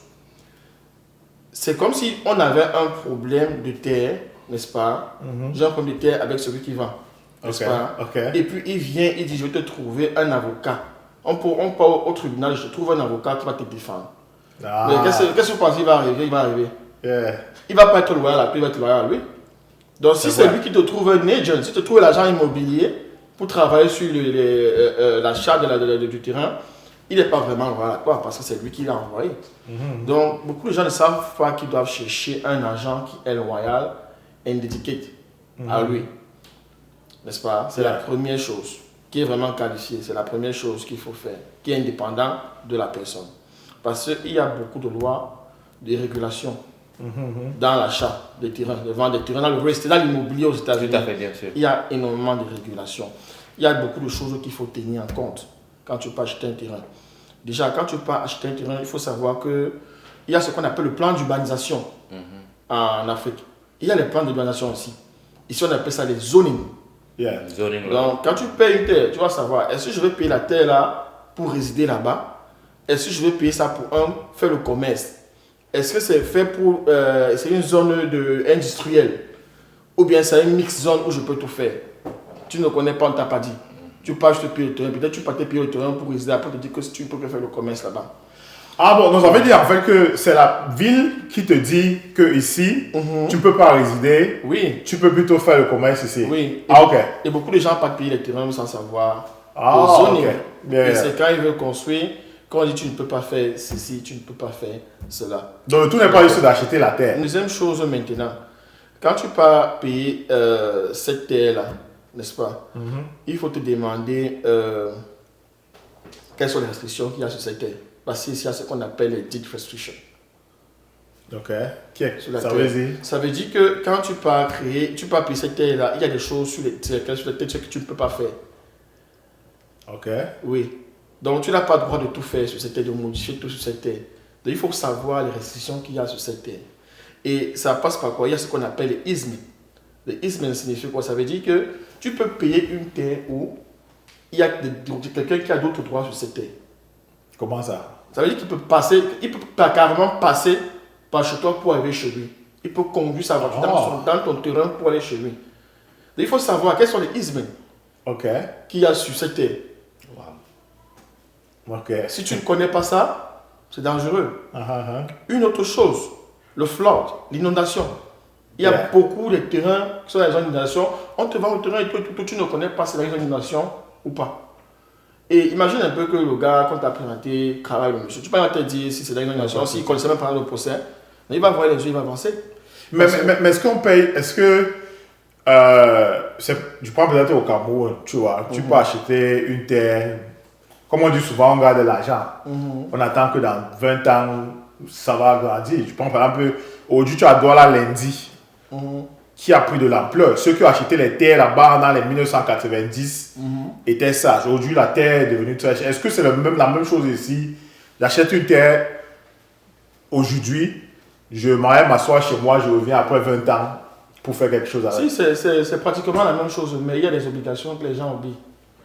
C'est comme si on avait un problème de terre, n'est-ce pas? J'ai un problème de terre avec celui qui vend, n'est-ce pas? Et puis il vient, il dit je vais te trouver un avocat. On part au tribunal, je trouve un avocat qui va te défendre. Mais qu'est-ce que vous pensez qu'il va arriver? Il va arriver. Il ne va pas être loyal à lui, il va être loyal à lui. Donc si c'est lui qui te trouve un agent, si tu trouves l'agent immobilier pour travailler sur l'achat du terrain, il n'est pas vraiment loyal à toi parce que c'est lui qui l'a envoyé. Donc beaucoup de gens ne savent pas qu'ils doivent chercher un agent qui est loyal et dédié à lui. N'est-ce pas? C'est la première chose qui est vraiment qualifié, c'est la première chose qu'il faut faire, qui est indépendant de la personne. Parce qu'il y a beaucoup de lois, de régulations dans l'achat des terrains, de vente des terrains, dans le reste, dans l'immobilier aux États-Unis. Tout à fait, bien sûr. Il y a énormément de régulations. Il y a beaucoup de choses qu'il faut tenir en compte quand tu peux acheter un terrain. Déjà, quand tu peux acheter un terrain, il faut savoir qu'il y a ce qu'on appelle le plan d'urbanisation en Afrique. Il y a les plans d'urbanisation aussi. Ici, on appelle ça les zoning. Donc, quand tu payes une terre, tu vas savoir, est-ce que je vais payer la terre là pour résider là-bas? Est-ce que je vais payer ça pour faire le commerce? Est-ce que c'est fait pour... c'est une zone industrielle? Ou bien c'est une mix zone où je peux tout faire? Tu ne connais pas, on ne t'a pas dit. Tu pars, je te paye le terrain. Peut-être tu partais payer le terrain pour résider. Après, tu te dis que si tu peux faire le commerce là-bas. Ah bon, donc ça veut dire en fait que c'est la ville qui te dit que ici, tu ne peux pas résider. Oui. Tu peux plutôt faire le commerce ici. Oui. Et et beaucoup de gens partent payer les terrains sans savoir. Et c'est quand ils veulent construire, quand on dit tu ne peux pas faire ceci, tu ne peux pas faire cela. Donc tout n'est pas juste d'acheter la terre. Deuxième chose maintenant, quand tu pars payer cette terre-là, n'est-ce pas? Il faut te demander quelles sont les restrictions qu'il y a sur cette terre. Parce qu'il y a ce qu'on appelle les deed restrictions. Ça veut dire que quand tu pars payer cette terre-là, il y a des choses sur les terres que tu ne peux pas faire. Ok. Oui. Donc, tu n'as pas le droit de tout faire sur cette terre, de modifier tout sur cette terre. Donc, il faut savoir les restrictions qu'il y a sur cette terre. Et ça passe par quoi? Il y a ce qu'on appelle les ismes. Les ismes signifie quoi? Ça veut dire que tu peux payer une terre où il y a quelqu'un qui a d'autres droits sur cette terre. Comment ça? Ça veut dire qu'il peut passer, il peut pas carrément passer par chez toi pour arriver chez lui. Il peut conduire sa voiture dans ton terrain pour aller chez lui. Donc, il faut savoir quels sont les ismes qu'il y a sur cette terre. Ok. Si tu ne connais pas ça, c'est dangereux. Une autre chose, le flood, l'inondation. Il y a beaucoup de terrains qui sont dans les zones d'inondation. On te vend le terrain et tout, tu ne connais pas si c'est dans une zone d'inondation ou pas. Et imagine un peu que le gars, quand tu as présenté, travaille le monsieur. Tu peux pas te dire si c'est dans une zone d'inondation, s'il ne connaissait même pas le procès. Il va voir les yeux, il va avancer. Mais est-ce qu'on paye, est-ce que, je prends peut-être au Cameroun, tu vois, tu peux acheter une terre, comme on dit souvent, on garde de l'argent. On attend que dans 20 ans, ça va grandir. Je prends par exemple, aujourd'hui, tu as Douala Lundi, qui a pris de l'ampleur. Ceux qui ont acheté les terres là-bas dans les 1990 étaient sages. Aujourd'hui, la terre est devenue très chère. Est-ce que c'est la même chose ici? J'achète une terre aujourd'hui, je m'assois chez moi, je reviens après 20 ans pour faire quelque chose avec. Si, c'est pratiquement la même chose, mais il y a des obligations que les gens oublient.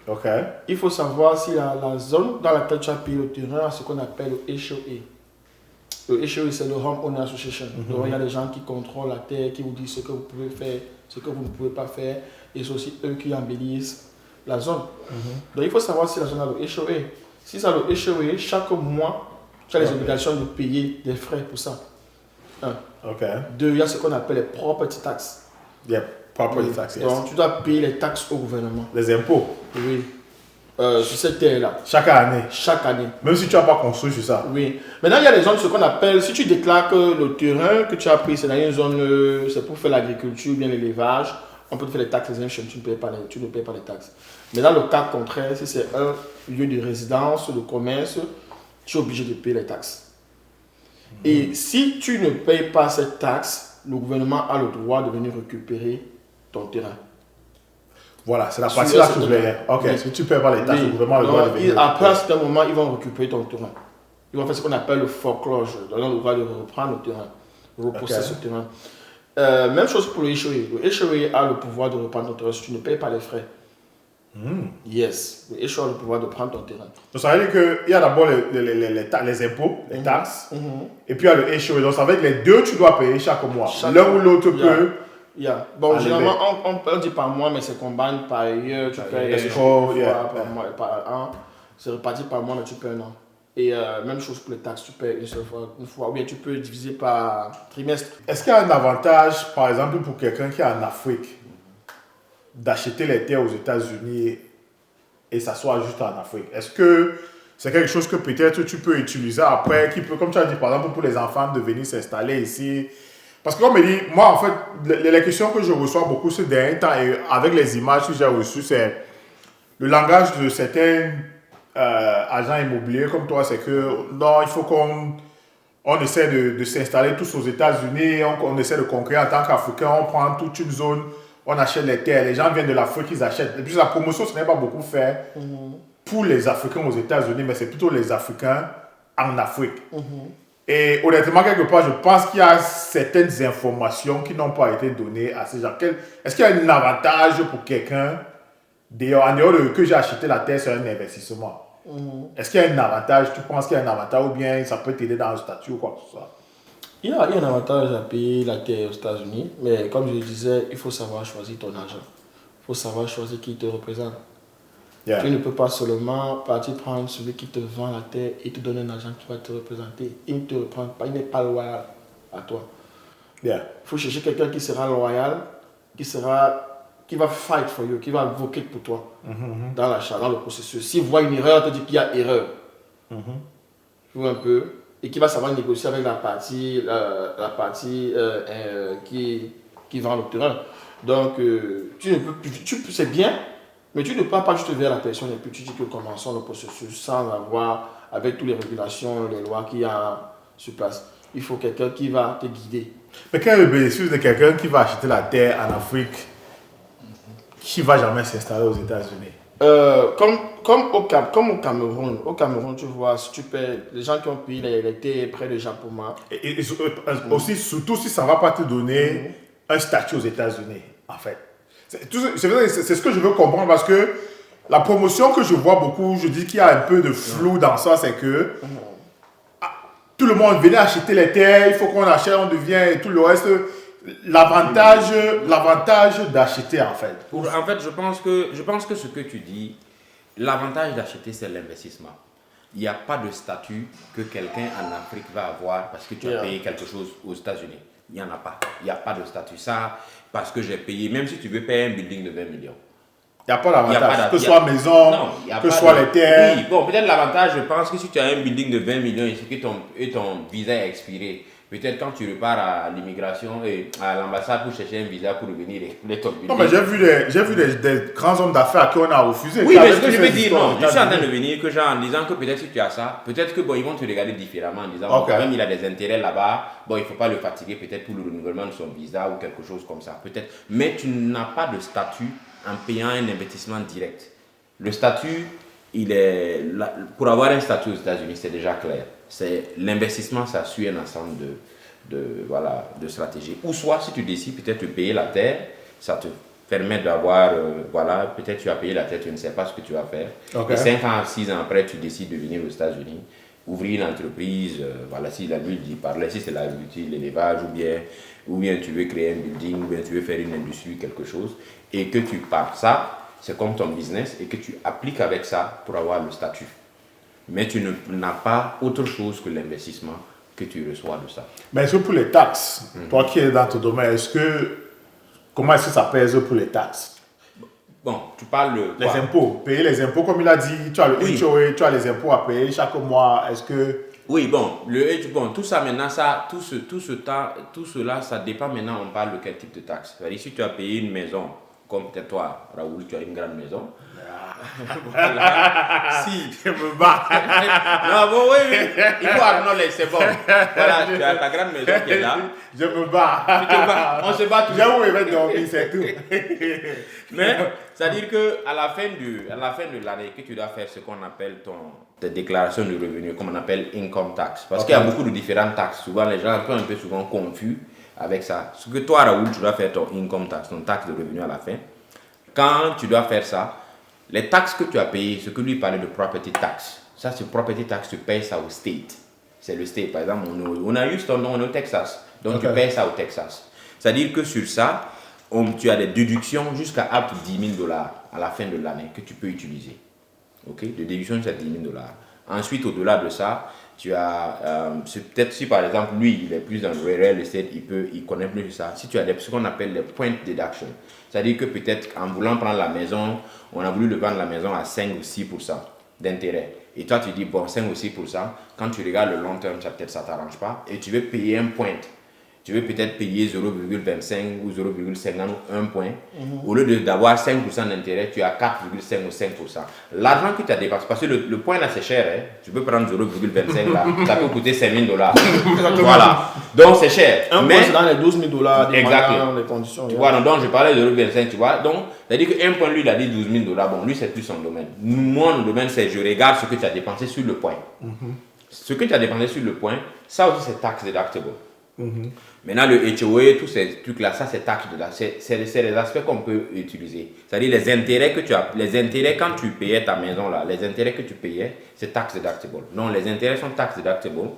Ok. Il faut savoir si la zone dans laquelle tu as payé le terrain a ce qu'on appelle le HOA. Le HOA, c'est le Home Owner Association. Donc, il y a des gens qui contrôlent la terre, qui vous disent ce que vous pouvez faire, ce que vous ne pouvez pas faire. Et c'est aussi eux qui embellissent la zone. Donc, il faut savoir si la zone a le HOA. Si ça a le HOA, chaque mois, tu as les obligations de payer des frais pour ça. Un. Deux, il y a ce qu'on appelle les property taxes. Property taxes, yes. Donc, tu dois payer les taxes au gouvernement. Les impôts? Oui. Sur cette terre-là. Chaque année? Chaque année. Même si tu n'as pas construit sur ça? Oui. Maintenant, il y a des zones, ce qu'on appelle, si tu déclares que le terrain que tu as pris, c'est dans une zone, c'est pour faire l'agriculture ou bien l'élevage, on peut te faire les taxes exemption, tu ne payes pas les taxes. Mais dans le cas contraire, si c'est un lieu de résidence, de commerce, tu es obligé de payer les taxes. Et si tu ne payes pas cette taxe, le gouvernement a le droit de venir récupérer ton terrain. Voilà, c'est la partie là que je voulais. Ok, si tu ne payes pas les taxes, le gouvernement a le droit de venir. Après, à un certain moment, ils vont récupérer ton terrain. Ils vont faire ce qu'on appelle le foreclosure. Ils ont le droit de reprendre le terrain, repousser ce terrain. Même chose pour le HOA. Le HOA a le pouvoir de reprendre ton terrain si tu ne payes pas les frais. Yes, le HOA a le pouvoir de prendre ton terrain. Donc ça veut dire qu'il y a d'abord les impôts, les taxes, et puis il y a le HOA. Donc ça veut dire que les deux, tu dois payer chaque mois. L'un ou l'autre peut. Bon, généralement, on dit par mois, mais c'est combine par ailleurs. Tu payes par mois, par an. C'est reparti par mois, mais tu payes un an. Et même chose pour les taxes, tu payes une seule fois, ou bien tu peux diviser par trimestre. Est-ce qu'il y a un avantage, par exemple, pour quelqu'un qui est en Afrique, d'acheter les terres aux États-Unis et s'asseoir juste en Afrique? Est-ce que c'est quelque chose que peut-être tu peux utiliser après, qui peut, comme tu as dit, par exemple, pour les enfants de venir s'installer ici? Parce que comme je dis, moi, en fait, les questions que je reçois beaucoup ces derniers temps, et avec les images que j'ai reçues, c'est le langage de certains agents immobiliers comme toi, c'est que non, il faut qu'on essaie de s'installer tous aux États-Unis, on essaie de conquérir en tant qu'Africain, on prend toute une zone, on achète les terres, les gens viennent de l'Afrique, ils achètent. Et puis la promotion, ce n'est pas beaucoup fait pour les Africains aux États-Unis, mais c'est plutôt les Africains en Afrique. Et honnêtement, quelque part, je pense qu'il y a certaines informations qui n'ont pas été données à ces gens. Est-ce qu'il y a un avantage pour quelqu'un, en dehors de que j'ai acheté la terre, c'est un investissement? Est-ce qu'il y a un avantage? Tu penses qu'il y a un avantage ou bien ça peut t'aider dans le statut ou quoi que ce soit? Il y a un avantage à payer la terre aux États-Unis, mais comme je le disais, il faut savoir choisir ton agent. Il faut savoir choisir qui te représente. Tu ne peux pas seulement partir prendre celui qui te vend la terre et te donner un agent qui va te représenter. Il ne te reprend pas, il n'est pas loyal à toi. Il faut chercher quelqu'un qui sera loyal, qui va fight for you, qui va advoquer pour toi dans l'achat, dans le processus. S'il voit une erreur, il te dit qu'il y a erreur. Tu vois un peu. Et qui va savoir négocier avec la partie qui vend le terrain. Donc, c'est bien. Mais tu ne pars pas juste vers la personne et puis tu dis que commençons le processus sans avoir, avec toutes les régulations, les lois qu'il y a sur place. Il faut quelqu'un qui va te guider. Mais quel est le bénéfice de quelqu'un qui va acheter la terre en Afrique, qui ne va jamais s'installer aux États-Unis? Comme au Cameroun, tu vois, si tu payes, les gens qui ont payé les terres près de Japoma. Et aussi, surtout si ça ne va pas te donner un statut aux États-Unis, en fait. C'est ce que je veux comprendre parce que la promotion que je vois beaucoup, je dis qu'il y a un peu de flou dans ça, c'est que tout le monde venait acheter les terres, il faut qu'on achète, on devient et tout le reste. L'avantage d'acheter, en fait. En fait, je pense que ce que tu dis, l'avantage d'acheter, c'est l'investissement. Il n'y a pas de statut que quelqu'un en Afrique va avoir parce que tu as payé quelque chose aux États-Unis. Il n'y en a pas. Il n'y a pas de statut. Ça, parce que j'ai payé, même si tu veux payer un building de 20 millions. Il n'y a pas d'avantage. Que ce soit maison, que ce soit les terres. Oui, bon, peut-être l'avantage, je pense que si tu as un building de 20 millions et que ton visa est expiré, peut-être quand tu repars à l'immigration et à l'ambassade pour chercher un visa pour revenir régler ton building. Non, mais j'ai vu des grands hommes d'affaires qu'on a refusé. Oui, mais ce que je veux dire, non, je suis en train de venir que genre en disant que peut-être si tu as ça, peut-être que bon, ils vont te regarder différemment en disant bon, quand même il a des intérêts là-bas, bon, il ne faut pas le fatiguer peut-être pour le renouvellement de son visa ou quelque chose comme ça, peut-être. Mais tu n'as pas de statut en payant un investissement direct. Le statut, pour avoir un statut aux États-Unis, c'est déjà clair. L'investissement, ça suit un ensemble de stratégies. Ou soit, si tu décides peut-être de payer la terre, ça te permet d'avoir, peut-être tu as payé la terre, tu ne sais pas ce que tu vas faire. Et 5 ans, 6 ans après, tu décides de venir aux États-Unis, ouvrir une entreprise, si la nuit dit parler, si c'est l'agriculture, l'élevage, ou bien tu veux créer un building, ou bien tu veux faire une industrie, quelque chose, et que tu pars ça, c'est comme ton business, et que tu appliques avec ça pour avoir le statut. Mais tu n'as pas autre chose que l'investissement que tu reçois de ça. Mais est-ce que pour les taxes, toi qui es dans ton domaine, comment est-ce que ça pèse pour les taxes? Bon, tu parles de les impôts, payer les impôts, comme il a dit, tu as le HOA, tu as les impôts à payer chaque mois, est-ce que... Oui, tout ça maintenant, tout cela, ça dépend maintenant, on parle de quel type de taxe. C'est-à-dire, si tu as payé une maison, comme peut-être toi, Raoul, tu as une grande maison. Si, je me bats. Non, bon, oui, il faut acknowledge, c'est bon. Voilà, tu as ta grande maison qui est là. Je me bats. Tu te bats, on se bat toujours. J'ai où il va dormir, c'est tout. Mais, c'est-à-dire qu'à la fin de l'année, que tu dois faire ce qu'on appelle tes déclarations de revenus, comme on appelle income tax. Parce qu'il y a beaucoup de différentes taxes. Souvent, les gens sont un peu souvent confus avec ça. Ce que toi, Raoul, tu dois faire ton income tax, ton taxe de revenus à la fin. Quand tu dois faire ça, les taxes que tu as payées, ce que lui parlait de property tax, ça c'est property tax, tu payes ça au state. C'est le state. Par exemple, on a Houston, on est au Texas. Donc tu payes ça au Texas. C'est-à-dire que sur ça, tu as des déductions jusqu'à up to $10,000 à la fin de l'année que tu peux utiliser. Ok? De déduction jusqu'à $10,000. Ensuite, au-delà de ça, tu as, peut-être si par exemple lui, il est plus dans le real estate, il connaît plus ça. Si tu as ce qu'on appelle les point deduction, c'est-à-dire que peut-être en voulant prendre la maison, on a voulu le vendre la maison à 5 ou 6% d'intérêt. Et toi, tu dis, bon, 5 ou 6%, quand tu regardes le long terme, peut-être ça ne t'arrange pas, et tu veux payer un point. Tu veux peut-être payer 0,25 ou 0,50 ou 1 point. Au lieu d'avoir 5% d'intérêt, tu as 4,5 ou 5%. L'argent que tu as dépensé, parce que le point là c'est cher, hein? Tu peux prendre 0,25 là, ça peut coûter $5,000. Voilà. Donc c'est cher. Un point c'est dans les $12,000, exactement. Les conditions. Tu vois, donc je parlais de 0,25, tu vois. Donc, c'est-à-dire qu'un point, lui, il a dit $12,000. Bon, lui, c'est plus son domaine. Moi, mon domaine, c'est je regarde ce que tu as dépensé sur le point. Ce que tu as dépensé sur le point, ça aussi, c'est tax deductible. Maintenant, le HOA, tous ces trucs-là, ça c'est taxe de là. C'est les aspects qu'on peut utiliser. C'est-à-dire les intérêts que tu as, les intérêts quand tu payais ta maison là, les intérêts que tu payais, c'est tax deductible. Donc les intérêts sont tax deductible.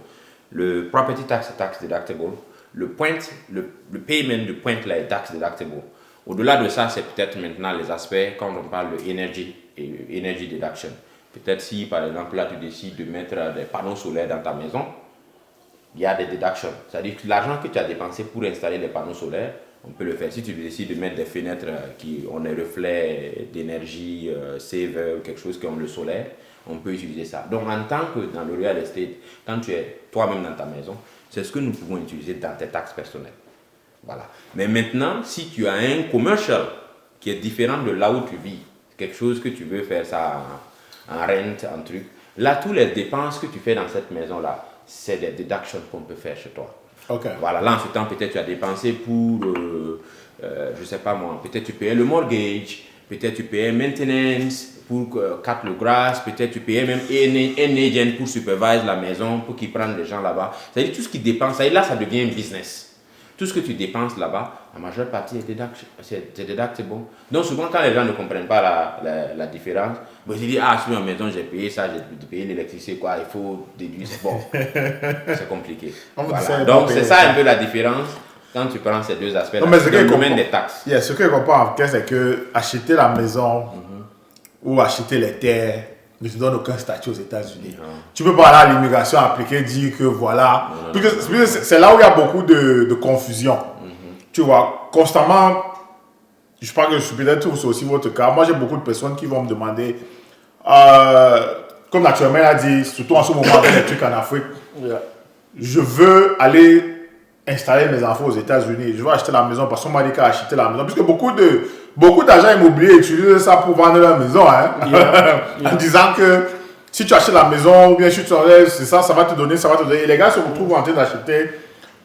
Le property tax est tax deductible. Le payment du point là est tax deductible. Au-delà de ça, c'est peut-être maintenant les aspects quand on parle de energy deduction. Peut-être si par exemple là tu décides de mettre des panneaux solaires dans ta maison, il y a des deductions. C'est-à-dire que l'argent que tu as dépensé pour installer des panneaux solaires, on peut le faire. Si tu décides de mettre des fenêtres qui ont des reflets d'énergie, saver ou quelque chose qui ont le solaire, on peut utiliser ça. Donc en tant que dans le real estate, quand tu es toi-même dans ta maison, c'est ce que nous pouvons utiliser dans tes taxes personnelles. Voilà. Mais maintenant, si tu as un commercial qui est différent de là où tu vis, quelque chose que tu veux faire ça en rente, en truc, là, toutes les dépenses que tu fais dans cette maison-là, c'est des deductions qu'on peut faire chez toi. Okay. Voilà, là en ce temps, peut-être tu as dépensé pour, je ne sais pas moi, peut-être tu payais le mortgage, peut-être tu payais maintenance pour cut le grass, peut-être tu payais même un agent pour superviser la maison, pour qu'il prenne les gens là-bas. C'est-à-dire tout ce qui dépense, là ça devient un business. Tout ce que tu dépenses là-bas, la majeure partie c'est deductible. Donc souvent quand les gens ne comprennent pas la différence, bon, ils disent, ah, sur ma maison j'ai payé ça, j'ai payé l'électricité, quoi, il faut déduire. Bon, c'est compliqué. Voilà. Donc c'est ça un peu la différence quand tu prends ces deux aspects dans le domaine des taxes. Ce que je comprends en fait, c'est que acheter la maison ou acheter les terres ne te donne aucun statut aux États-Unis. Tu peux pas aller à l'immigration appliquer, dire que voilà. C'est là où il y a beaucoup de confusion. Tu vois, constamment, je pense que peut-être c'est aussi votre cas. Moi, j'ai beaucoup de personnes qui vont me demander, comme naturellement, elle a dit, surtout en ce moment avec les trucs en Afrique, je veux aller installer mes enfants aux États-Unis. Je veux acheter la maison parce qu'on m'a dit qu'à acheter la maison. Puisque beaucoup d'agents immobiliers utilisent ça pour vendre leur maison. Hein? En disant que si tu achètes la maison ou bien si tu enlèves, c'est ça, ça va te donner. Et les gars se retrouvent en train d'acheter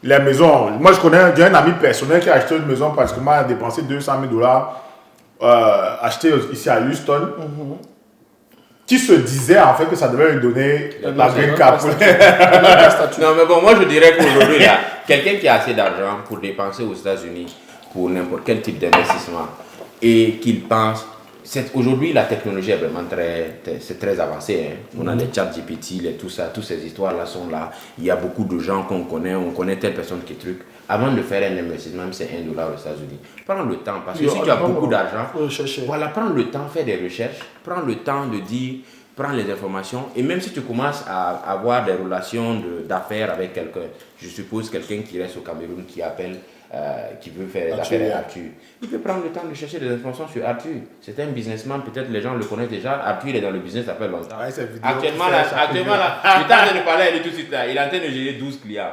les maisons. Moi, j'ai un ami personnel qui a acheté une maison parce qu'il m'a dépensé $200,000 acheté ici à Houston. Qui se disait en fait que ça devait lui donner la green card. Non, mais bon, moi je dirais qu'aujourd'hui, là, quelqu'un qui a assez d'argent pour dépenser aux États-Unis pour n'importe quel type d'investissement et qu'il pense, aujourd'hui la technologie est vraiment très avancée. Hein. On a les chat GPT, tout ça, toutes ces histoires-là sont là. Il y a beaucoup de gens qu'on connaît, on connaît telle personne qui est truc. Avant de faire un investissement, même c'est $1 aux États-Unis, prends le temps, parce que si tu as beaucoup d'argent, voilà, prends le temps, fais des recherches, prends le temps de dire, prends les informations, et même si tu commences à avoir des relations d'affaires avec quelqu'un, je suppose quelqu'un qui reste au Cameroun, qui appelle, qui veut faire des affaires avec Arthur, il peut prendre le temps de chercher des informations sur Arthur. C'est un businessman, peut-être les gens le connaissent déjà. Arthur il est dans le business, ça fait longtemps. Actuellement, là, je t'en de parler, il est tout de suite là. Il est en train de gérer 12 clients.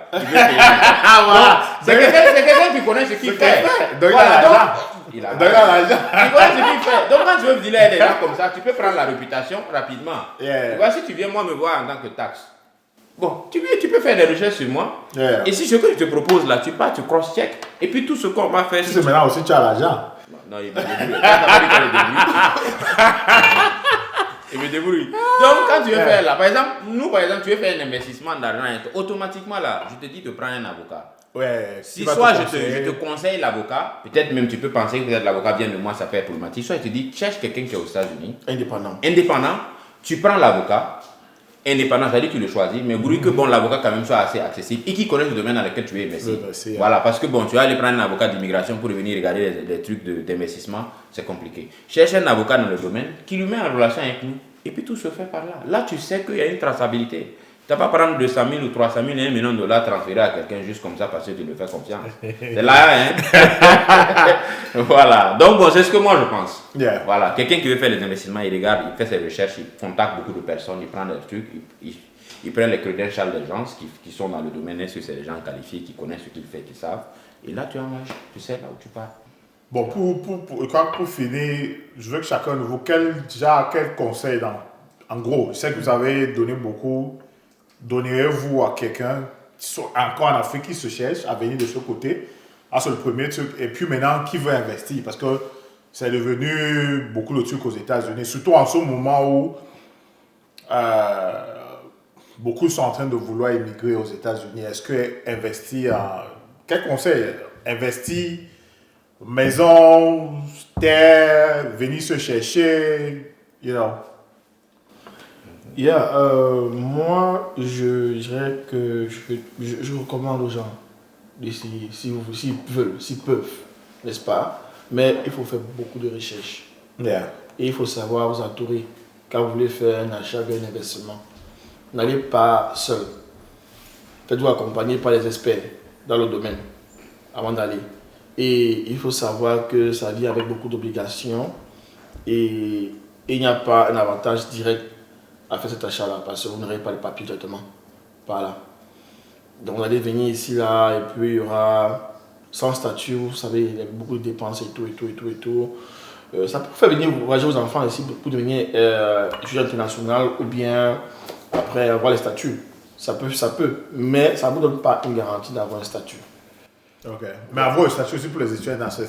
C'est quelqu'un qui connaît ce qu'il fait. Donc, l'argent. Il connaît ce qu'il fait. Donc, quand tu veux dealer avec des gens comme ça, tu peux prendre la réputation rapidement. Tu vois, si tu viens moi me voir en tant que taxe, bon, tu peux faire des recherches sur moi. Et si ce que je te propose là, tu pars, tu cross-check. Et puis tout ce qu'on va faire. Si c'est maintenant aussi, tu as l'argent. Non, il me débrouille. Il me débrouille. Donc, quand tu veux faire là, par exemple, tu veux faire un investissement d'argent, automatiquement là, je te dis de prendre un avocat. Si soit je te conseille l'avocat, peut-être même tu peux penser que peut-être l'avocat vient de moi, ça peut être problématique. Soit je te dis, cherche quelqu'un qui est aux États-Unis. Indépendant, tu prends l'avocat. Indépendant, c'est-à-dire que tu le choisis, mais que bon, l'avocat quand même soit assez accessible et qui connaisse le domaine dans lequel tu veux investir. Voilà, parce que bon, tu vas aller prendre un avocat d'immigration pour venir regarder les trucs d'investissement, c'est compliqué. Cherche un avocat dans le domaine qui lui met en relation avec nous et puis tout se fait par là. Là, tu sais qu'il y a une traçabilité. Tu n'as pas prendre 200 000 ou 300 000 et $1 million transférés à quelqu'un juste comme ça parce que tu le fais confiance. C'est là, hein? Voilà. Donc, bon, c'est ce que moi je pense. Voilà. Quelqu'un qui veut faire les investissements, il regarde, il fait ses recherches, il contacte beaucoup de personnes, il prend des trucs, il prend les credentials des gens qui sont dans le domaine, est-ce que c'est des gens qualifiés, qui connaissent ce qu'ils font, qui savent. Et là, tu engages, tu sais là où tu pars. Bon, pour finir, je veux que chacun de vous, quel conseil, en gros, je sais que vous avez donné beaucoup. Donneriez-vous à quelqu'un, encore en Afrique, qui se cherche à venir de ce côté, c'est le premier truc, et puis maintenant qui veut investir, parce que c'est devenu beaucoup de trucs aux États-Unis, surtout en ce moment où beaucoup sont en train de vouloir immigrer aux États-Unis. Est-ce que investir, quel conseil? Investir, maison, terre, venir se chercher, moi, je dirais que je recommande aux gens d'essayer, s'ils peuvent, n'est-ce pas? Mais il faut faire beaucoup de recherches. Et il faut savoir vous entourer quand vous voulez faire un achat ou un investissement. N'allez pas seul. Faites-vous accompagner par les experts dans le domaine avant d'aller. Et il faut savoir que ça vient avec beaucoup d'obligations et il n'y a pas un avantage direct à faire cet achat-là, parce que vous n'aurez pas les papiers directement par là. Donc vous allez venir ici, là, et puis il y aura sans statut, vous savez, il y a beaucoup de dépenses et tout. Ça peut faire venir voyager vos enfants ici pour devenir étudiant international ou bien après avoir les statuts. Ça peut, mais ça ne vous donne pas une garantie d'avoir un statut. Ok. Mais avoir un statut aussi pour les étudiants, c'est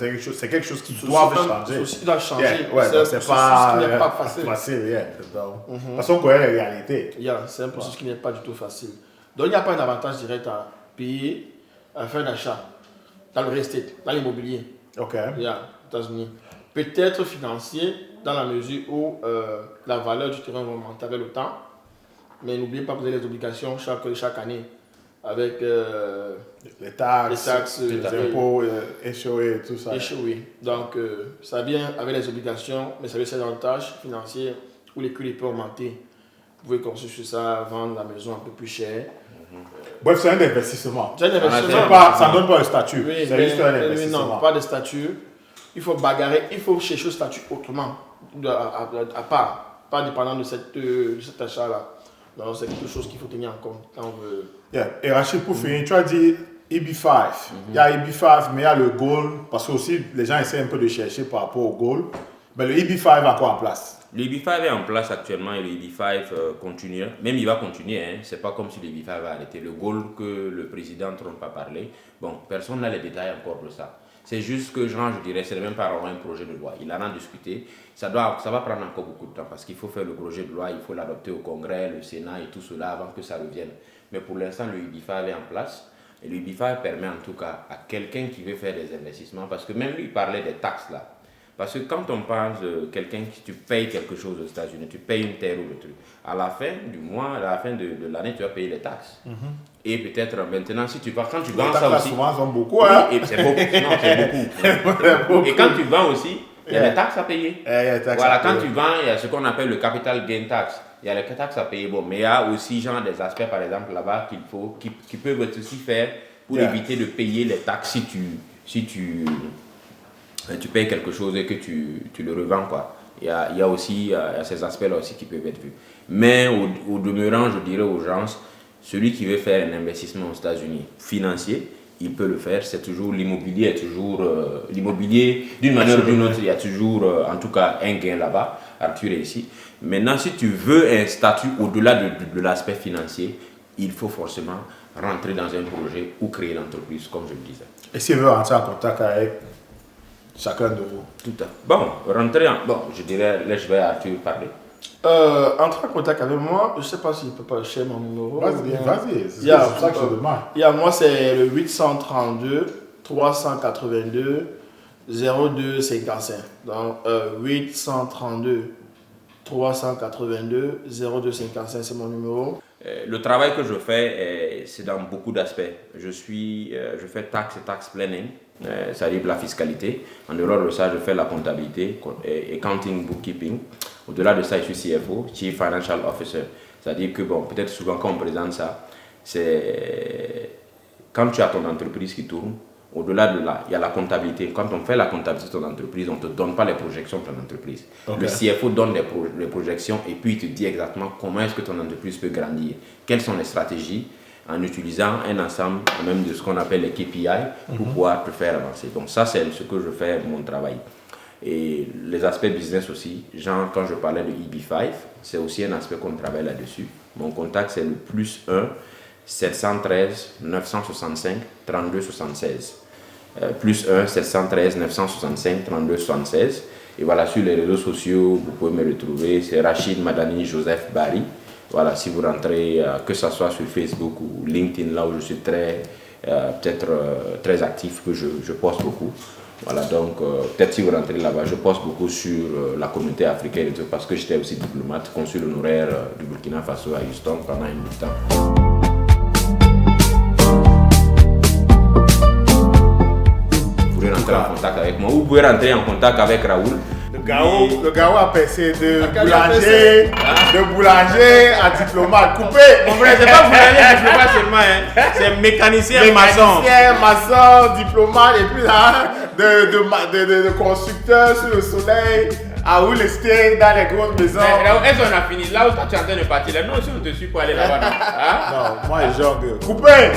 quelque chose qui doit changer. C'est aussi qui doit changer. Yeah, ouais, c'est pas, ce qui n'est pas facile. Yeah. Parce qu'on connaît la réalité. C'est un processus qui n'est pas du tout facile. Donc il n'y a pas d'avantage direct à payer, à faire un achat dans le real estate, dans l'immobilier. Ok. Aux États-Unis. Peut-être financier dans la mesure où la valeur du terrain va augmenter avec le temps. Mais n'oubliez pas que vous avez les obligations chaque année avec les taxes, les impôts, échoués, tout ça. Échoués. Donc ça vient avec les obligations, mais ça veut dire des avantages financiers où les coûts peuvent augmenter. Vous pouvez construire sur ça, vendre la maison un peu plus cher. Bref, c'est un investissement. C'est un investissement. Ça ne donne pas un statut. Oui, c'est juste un investissement. Non, pas de statut. Il faut bagarrer, il faut chercher le statut autrement, à part, pas dépendant de cet achat-là. Donc c'est quelque chose qu'il faut tenir en compte quand on veut. Et Rachid, pour finir, tu as dit EB5. Il y a EB5, mais il y a le gold, parce que aussi les gens essaient un peu de chercher par rapport au gold. Mais le EB5 va quoi en place? Le EB5 est en place actuellement et le EB5 continue. Même il va continuer, hein. C'est pas comme si le EB5 va arrêter. Le gold que le président Trump a parlé, bon, personne n'a les détails encore de ça. C'est juste que, genre, je dirais, c'est même pas un projet de loi. Il en a discuté. Ça va prendre encore beaucoup de temps parce qu'il faut faire le projet de loi, il faut l'adopter au Congrès, le Sénat et tout cela avant que ça revienne. Mais pour l'instant, le EB5 est en place. Et le EB5 permet en tout cas à quelqu'un qui veut faire des investissements, parce que même lui, il parlait des taxes là. Parce que quand on parle de quelqu'un qui tu payes quelque chose aux États-Unis, tu payes une terre ou le truc, à la fin du mois, à la fin de l'année, tu vas payer les taxes. Et peut-être maintenant, si tu vends, quand tu vends ça aussi. Souvent, sont beaucoup, hein? Oui, c'est beaucoup. Non, c'est beaucoup. Et quand tu vends aussi, il y a les taxes à payer. Voilà, quand tu vends, il y a ce qu'on appelle le capital gain tax. Il y a les taxes à payer. Bon, mais il y a aussi genre des aspects, par exemple, là-bas, qui peuvent aussi faire pour éviter de payer les taxes si tu payes quelque chose et que tu le revends, quoi. Il y a aussi ces aspects-là aussi qui peuvent être vus. Mais au demeurant, je dirais aux gens, celui qui veut faire un investissement aux États-Unis financier, il peut le faire. C'est toujours l'immobilier, l'immobilier d'une manière ou d'une autre, il y a toujours en tout cas un gain là-bas. Arthur est ici. Maintenant, si tu veux un statut au-delà de l'aspect financier, il faut forcément rentrer dans un projet ou créer l'entreprise, comme je le disais. Et s'il veut rentrer en contact avec chacun de vous? Tout à fait. Bon, je dirais, je vais à Arthur parler. Entrer en contact avec moi, je ne sais pas s'il peut pas chercher mon numéro. Vas-y, c'est ça que je demande. Moi, c'est le 832 382 0255. Donc, 832 382 0255, c'est mon numéro. Le travail que je fais, c'est dans beaucoup d'aspects. Je fais tax et tax planning, c'est-à-dire la fiscalité. En dehors de ça, je fais la comptabilité, accounting, bookkeeping. Au-delà de ça, je suis CFO, Chief Financial Officer. C'est-à-dire que, bon, peut-être souvent quand on présente ça, c'est quand tu as ton entreprise qui tourne, au-delà de là, il y a la comptabilité. Quand on fait la comptabilité de ton entreprise, on ne te donne pas les projections de ton entreprise. Okay. Le CFO donne les projections et puis il te dit exactement comment est-ce que ton entreprise peut grandir. Quelles sont les stratégies en utilisant un ensemble même de ce qu'on appelle les KPI pour pouvoir te faire avancer. Donc ça, c'est ce que je fais mon travail. Et les aspects business aussi, genre quand je parlais de EB5, c'est aussi un aspect qu'on travaille là-dessus. Mon contact, c'est le +1 713 965 32 76. +1 713 965 32 76. Et voilà, sur les réseaux sociaux, vous pouvez me retrouver. C'est Rachid Madani Joseph Barry. Voilà, si vous rentrez, que ce soit sur Facebook ou LinkedIn, là où je suis très actif, que je poste beaucoup. Voilà, donc peut-être si vous rentrez là-bas, je poste beaucoup sur la communauté africaine et tout, parce que j'étais aussi diplomate, consul honoraire du Burkina Faso à Houston pendant un bout de temps. Vous pouvez rentrer en contact avec moi ou vous pouvez rentrer en contact avec Raoul. Le Gao a percé de boulanger à diplomate. Coupé! Mon frère, c'est pas boulanger, diplomate seulement, hein. C'est mécanicien, maçon. Mécanicien, maçon, diplomate, et puis là, de constructeur sur le soleil, à real estate, dans les grosses maisons. Est-ce qu'on a fini? Là où toi tu es en train de partir, là, nous aussi on te suit pour aller là-bas. Non, moi, je jongle. Coupé!